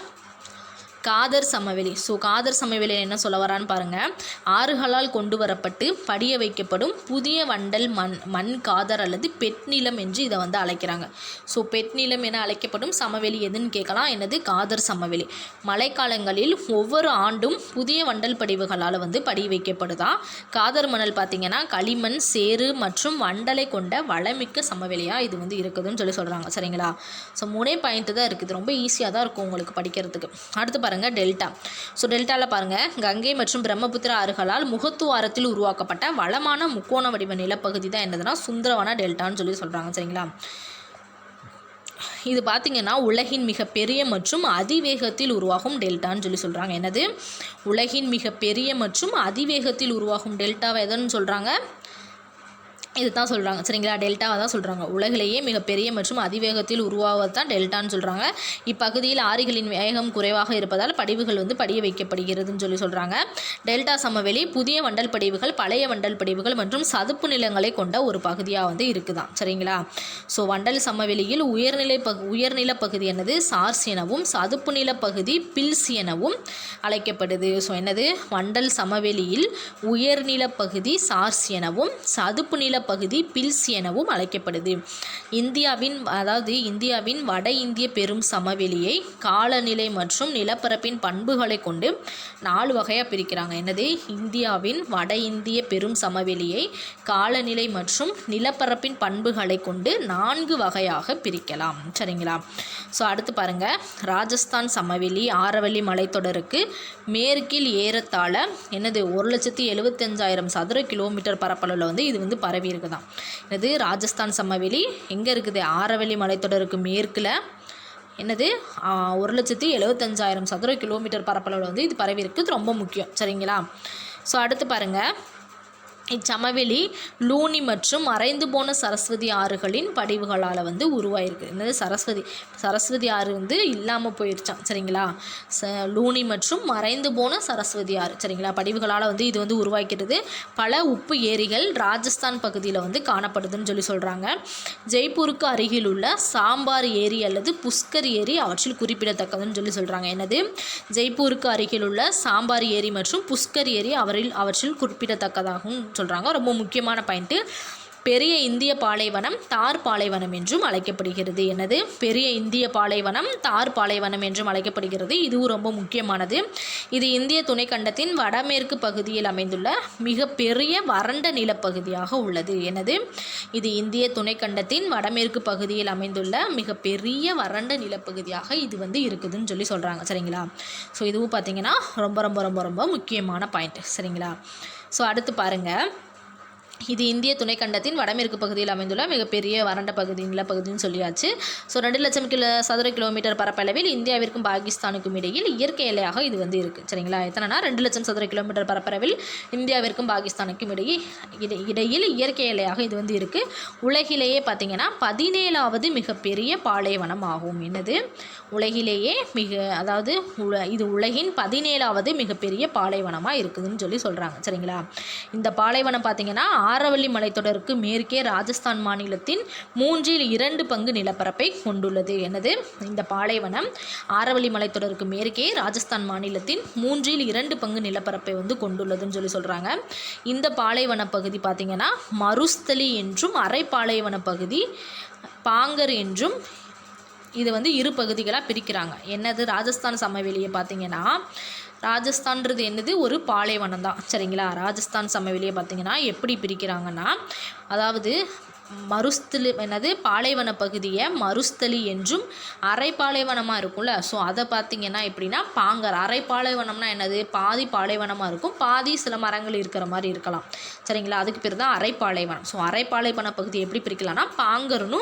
காதர் சமவெளி. ஸோ காதர் சமவெளியில் என்ன சொல்ல வரான்னு பாருங்கள். ஆறுகளால் கொண்டு வரப்பட்டு படிய வைக்கப்படும் புதிய வண்டல் மண் காதர் அல்லது பெட் நிலம் என்று இதை வந்து அழைக்கிறாங்க. ஸோ பெட் நிலம் என அழைக்கப்படும் சமவெளி எதுன்னு கேட்கலாம். என்னது காதர் சமவெளி. மழைக்காலங்களில் ஒவ்வொரு ஆண்டும் புதிய வண்டல் படிவுகளால் வந்து படிய வைக்கப்படுதா. காதர் மணல் பார்த்திங்கன்னா களிமண் சேறு மற்றும் வண்டலை கொண்ட வளமிக்க சமவெளியாக இது வந்து இருக்குதுன்னு சொல்கிறாங்க. சரிங்களா? ஸோ 3 பாயிண்ட் தான் இருக்குது. ரொம்ப ஈஸியாக தான் இருக்கும் உங்களுக்கு படிக்கிறதுக்கு. அடுத்து பாருங்கள் டெல்டா. ஸோ டெல்டாவில் பாருங்கள் கங்கை மற்றும் பிரம்மபுத்திரா ஆறுகளால் முகத்துவாரத்தில் உருவாக்கப்பட்ட வளமான முக்கோண வடிவ நிலப்பகுதி தான் என்னதுன்னா சுந்தரவன டெல்டான்னு சொல்கிறாங்க. சரிங்களா? இது பார்த்திங்கன்னா உலகின் மிகப்பெரிய மற்றும் அதிவேகத்தில் உருவாகும் டெல்டான்னு சொல்கிறாங்க. என்னது உலகின் மிகப்பெரிய மற்றும் அதிவேகத்தில் உருவாகும் டெல்டாவை எதுன்னு சொல்கிறாங்க? இது தான் சொல்கிறாங்க. சரிங்களா? டெல்டாவை தான் சொல்கிறாங்க. உலகிலேயே மிகப்பெரிய மற்றும் அதிவேகத்தில் உருவாவது தான் டெல்டான்னு சொல்கிறாங்க. இப்பகுதியில் ஆறுகளின் வேகம் குறைவாக இருப்பதால் படிவுகள் வந்து படிய வைக்கப்படுகிறதுன்னு சொல்கிறாங்க. டெல்டா சமவெளி புதிய வண்டல் படிவுகள் பழைய வண்டல் படிவுகள் மற்றும் சதுப்பு நிலங்களை கொண்ட ஒரு பகுதியாக வந்து இருக்குதான். சரிங்களா? ஸோ வண்டல் சமவெளியில் உயர்நில பகுதி என்னது சார்ஸ் எனவும் சதுப்பு நில பகுதி பில்ஸ் எனவும் அழைக்கப்படுது. ஸோ என்னது வண்டல் சமவெளியில் உயர்நில பகுதி சார்ஸ் எனவும் சதுப்பு நில பகுதி பில்ஸ் எனவும் அழைக்கப்படுது. இந்தியாவின் வட இந்திய பெரும் சமவெளியை காலநிலை மற்றும் நிலப்பரப்பின் பண்புகளை கொண்டு 4 வகையாக பிரிக்கிறாங்க. என்னது இந்தியாவின் வட இந்திய பெரும் சமவெளியை காலநிலை மற்றும் நிலப்பரப்பின் பண்புகளை கொண்டு 4 வகையாக பிரிக்கலாம். சரிங்களா? ஸோ அடுத்து பாருங்கள் ராஜஸ்தான் சமவெளி ஆரவல்லி மலைத்தொடருக்கு மேற்கில் ஏறத்தாழ என்னது 1,75,000 சதுர கிலோமீட்டர் பரப்பளவில் வந்து இது வந்து பரவி இருக்குதான். என்னது ராஜஸ்தான் சமவெளி எங்கே இருக்குது? ஆரவல்லி மலைத்தொடருக்கு மேற்கில் என்னது 1,75,000 சதுர கிலோமீட்டர் பரப்பளவில் வந்து இது பரவி இருக்குது. ரொம்ப முக்கியம். சரிங்களா? ஸோ அடுத்து பாருங்கள் இச்சமவெளி லூனி மற்றும் மறைந்து போன சரஸ்வதி ஆறுகளின் படிவுகளால் வந்து உருவாயிருக்கு. என்னது சரஸ்வதி ஆறு வந்து இல்லாமல் போயிடுச்சான். சரிங்களா? லூனி மற்றும் மறைந்து போன சரஸ்வதி ஆறு சரிங்களா படிவுகளால் வந்து இது வந்து உருவாக்கிறது. பல உப்பு ஏரிகள் ராஜஸ்தான் பகுதியில் வந்து காணப்படுதுன்னு சொல்கிறாங்க. ஜெய்ப்பூருக்கு அருகில் உள்ள சாம்பார் ஏரி அல்லது புஷ்கர் ஏரி அவற்றில் குறிப்பிடத்தக்கதுன்னு சொல்கிறாங்க. என்னது ஜெய்ப்பூருக்கு அருகில் உள்ள சாம்பார் ஏரி மற்றும் புஷ்கர் ஏரி அவற்றில் குறிப்பிடத்தக்கதாகவும் சொல்கிறாங்க. ரொம்ப முக்கியமான பாயிண்ட்டு. பெரிய இந்திய பாலைவனம் தார் பாலைவனம் என்றும் அழைக்கப்படுகிறது. என்னது பெரிய இந்திய பாலைவனம் தார் பாலைவனம் என்றும் அழைக்கப்படுகிறது. இதுவும் ரொம்ப முக்கியமானது. இது இந்திய துணைக்கண்டத்தின் வடமேற்கு பகுதியில் அமைந்துள்ள மிகப்பெரிய வறண்ட நிலப்பகுதியாக உள்ளது. என்னது இது இந்திய துணைக்கண்டத்தின் வடமேற்கு பகுதியில் அமைந்துள்ள மிகப்பெரிய வறண்ட நிலப்பகுதியாக இது வந்து இருக்குதுன்னு சொல்கிறாங்க. சரிங்களா? ஸோ இதுவும் பார்த்திங்கன்னா ரொம்ப ரொம்ப ரொம்ப ரொம்ப முக்கியமான பாயிண்ட். சரிங்களா? ஸோ அடுத்து பாருங்கள் இது இந்திய துணைக்கண்டத்தின் வடமேற்கு பகுதியில் அமைந்துள்ள மிகப்பெரிய வறண்ட பகுதி நிலப்பகுதின்னு சொல்லியாச்சு. ஸோ 2,00,000 சதுர கிலோமீட்டர் பரப்பளவில் இந்தியாவிற்கும் பாகிஸ்தானுக்கும் இடையில் இயற்கை எல்லையாக இது வந்து இருக்குது. சரிங்களா, எத்தனைனா 2,00,000 சதுர கிலோமீட்டர் பரப்பளவில் இந்தியாவிற்கும் பாகிஸ்தானுக்கும் இடையில் இயற்கை எல்லையாக இது வந்து இருக்குது. உலகிலேயே பார்த்திங்கன்னா 17வது மிகப்பெரிய பாலைவனம் ஆகும். என்னது, உலகிலேயே அதாவது இது உலகின் 17வது மிகப்பெரிய பாலைவனமாக இருக்குதுன்னு சொல்லி சொல்கிறாங்க. சரிங்களா, இந்த பாலைவனம் பார்த்திங்கன்னா ஆரவல்லி மலைத்தொடருக்கு மேற்கே ராஜஸ்தான் மாநிலத்தின் 2/3 பங்கு நிலப்பரப்பை கொண்டுள்ளது. என்னது, இந்த பாலைவனம் ஆரவல்லி மலைத்தொடருக்கு மேற்கே ராஜஸ்தான் மாநிலத்தின் 2/3 பங்கு நிலப்பரப்பை வந்து கொண்டுள்ளதுன்னு சொல்லி சொல்கிறாங்க. இந்த பாலைவன பகுதி பார்த்திங்கன்னா மருஸ்தலி என்றும் அரை பாலைவன பகுதி பாங்கர் என்றும் இது வந்து இரு பகுதிகளாக பிரிக்கிறாங்க. என்னது, ராஜஸ்தான் சமவெளியை பார்த்திங்கன்னா ராஜஸ்தான்றது என்னது, ஒரு பாலைவனம் தான். சரிங்களா, ராஜஸ்தான் சமவெளியை பார்த்திங்கன்னா எப்படி பிரிக்கிறாங்கன்னா, அதாவது மருஸ்தலி என்னது பாலைவன பகுதியை மருஸ்தலி என்றும் அரை பாலைவனமாக இருக்கும்ல, ஸோ அதை பார்த்திங்கன்னா எப்படின்னா பாங்கர். அரை பாலைவனம்னா என்னது, பாதி பாலைவனமாக இருக்கும், பாதி சில மரங்கள் இருக்கிற மாதிரி இருக்கலாம். சரிங்களா, அதுக்கு பேர் தான் அரை பாலைவனம். ஸோ அரை பாலைவன பகுதி எப்படி பிரிக்கலாம்னா பாங்கர்னு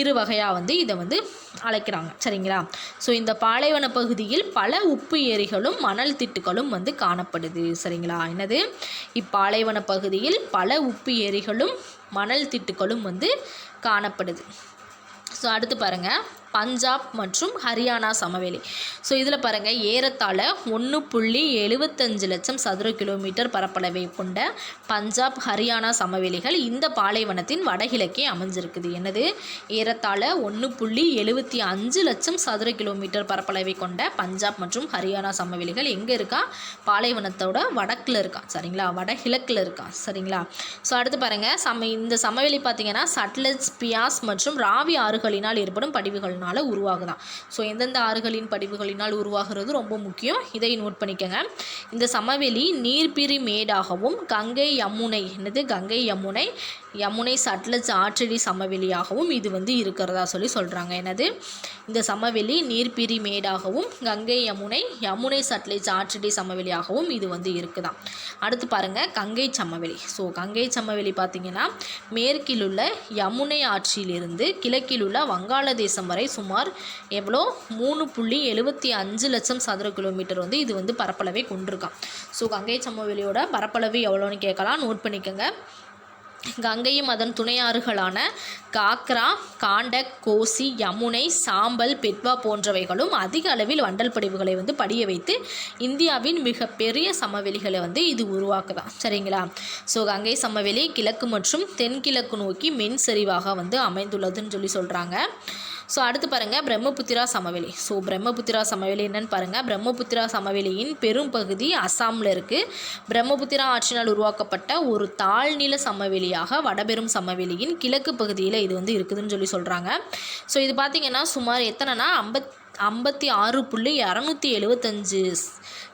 இரு வகையாக வந்து இதை வந்து அழைக்கிறாங்க. சரிங்களா, ஸோ இந்த பாலைவன பகுதியில் பல உப்பு ஏரிகளும் மணல் திட்டுகளும் வந்து காணப்படுது. சரிங்களா, என்னது, இப்பாலைவன பகுதியில் பல உப்பு ஏரிகளும் மணல் திட்டுகளும் வந்து காணப்படுது. ஸோ அடுத்து பாருங்கள், பஞ்சாப் மற்றும் ஹரியானா சமவெளி. ஸோ இதில் பாருங்கள், ஏறத்தாழ 1.75 லட்சம் சதுர கிலோமீட்டர் பரப்பளவை கொண்ட பஞ்சாப் ஹரியானா சமவெளிகள் இந்த பாலைவனத்தின் வடகிழக்கே அமைஞ்சிருக்குது. என்னது, ஏறத்தாழ 1.75 லட்சம் சதுர கிலோமீட்டர் பரப்பளவை கொண்ட பஞ்சாப் மற்றும் ஹரியானா சமவெளிகள் எங்கே இருக்கா, பாலைவனத்தோட வடக்கில் இருக்கா. சரிங்களா, வடகிழக்கில் இருக்கா. சரிங்களா, ஸோ அடுத்து பாருங்கள், இந்த சமவெளி பார்த்திங்கன்னா சட்லஜ், பியாஸ் மற்றும் ராவி ஆறுகளினால் ஏற்படும் படிவுகள் உருவாகுதான். ஸோ எந்தெந்த ஆறுகளின் படிவுகளினால் உருவாகிறது ரொம்ப முக்கியம், இதை நோட் பண்ணிக்கங்க. இந்த சமவெளி நீர்பிரி மேடாகவும் கங்கை யமுனை என்னது கங்கை யமுனை சட்லஜ் ஆற்றடி சமவெளியாகவும் இது வந்து இருக்கிறதா சொல்லி சொல்கிறாங்க. என்னது, இந்த சமவெளி நீர்பிரி மேடாகவும் கங்கை யமுனை சட்லஜ் ஆற்றடி சமவெளியாகவும் இது வந்து இருக்குதான். அடுத்து பாருங்கள், கங்கை சமவெளி. ஸோ கங்கை சமவெளி பார்த்திங்கன்னா மேற்கில் உள்ள யமுனை ஆற்றிலிருந்து கிழக்கில் உள்ள வங்காளதேசம் வரை சுமார் எவ்வளோ 3.75 லட்சம் சதுர கிலோமீட்டர் வந்து இது வந்து பரப்பளவை கொண்டிருக்கான். ஸோ கங்கை சமவெளியோட பரப்பளவு எவ்வளோன்னு கேட்கலாம், நோட் பண்ணிக்கோங்க. கங்கையும் அதன் துணையாறுகளான காக்ரா, காண்டக், கோசி, யமுனை, சாம்பல், பெட்வா போன்றவைகளும் அதிக அளவில் வண்டல் படிவுகளை வந்து படிய வைத்து இந்தியாவின் மிகப்பெரிய சமவெளிகளை வந்து இது உருவாக்குதான். சரிங்களா, ஸோ கங்கை சமவெளி கிழக்கு மற்றும் தென்கிழக்கு நோக்கி மென் சரிவாக வந்து அமைந்துள்ளதுன்னு சொல்லி சொல்கிறாங்க. ஸோ அடுத்து பாருங்கள், பிரம்மபுத்திரா சமவெளி. ஸோ பிரம்மபுத்திரா சமவெளி என்னன்னு பாருங்கள். பிரம்மபுத்திரா சமவெளியின் பெரும் பகுதி அஸ்ஸாமில் இருக்குது. பிரம்மபுத்திரா ஆற்றினால் உருவாக்கப்பட்ட ஒரு தாழ்நில சமவெளியாக வடபெரும் சமவெளியின் கிழக்கு பகுதியில் இது வந்து இருக்குதுன்னு சொல்லி சொல்கிறாங்க. ஸோ இது பார்த்திங்கன்னா சுமார் எத்தனைனா 56.275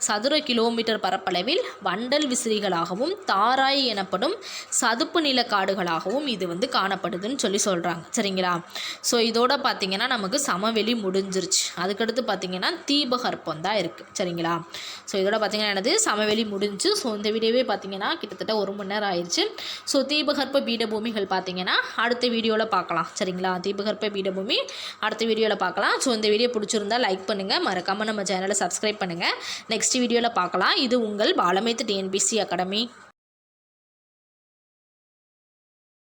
சதுர கிலோமீட்டர் பரப்பளவில் வண்டல் விசிறிகளாகவும் தாராய் எனப்படும் சதுப்பு நில காடுகளாகவும் இது வந்து காணப்படுதுன்னு சொல்லி சொல்கிறாங்க. சரிங்களா, ஸோ இதோட பார்த்திங்கன்னா நமக்கு சமவெளி முடிஞ்சிருச்சு. அதுக்கடுத்து பார்த்திங்கன்னா தீபகற்பம் தான் இருக்குது. சரிங்களா, ஸோ இதோட பார்த்திங்கன்னா என்னது, சமவெளி முடிஞ்சு. ஸோ இந்த வீடியோவே பார்த்திங்கன்னா கிட்டத்தட்ட 1 மணி நேரம் ஆயிடுச்சு. ஸோ தீபகற்ப பீடபூமிகள் பார்த்திங்கன்னா அடுத்த வீடியோவில் பார்க்கலாம். சரிங்களா, தீபகற்ப பீடபூமி அடுத்த வீடியோவில் பார்க்கலாம். ஸோ இந்த வீடியோ பிடிச்சிருந்தா லைக் பண்ணுங்கள், மறக்காமல் நம்ம சேனலை சப்ஸ்கிரைப் பண்ணுங்கள். நெக்ஸ்ட் வீடியோவில் பார்க்கலாம். இது உங்கள் பாலமேத்து டிஎன்பிஎஸ்சி அகாடமி.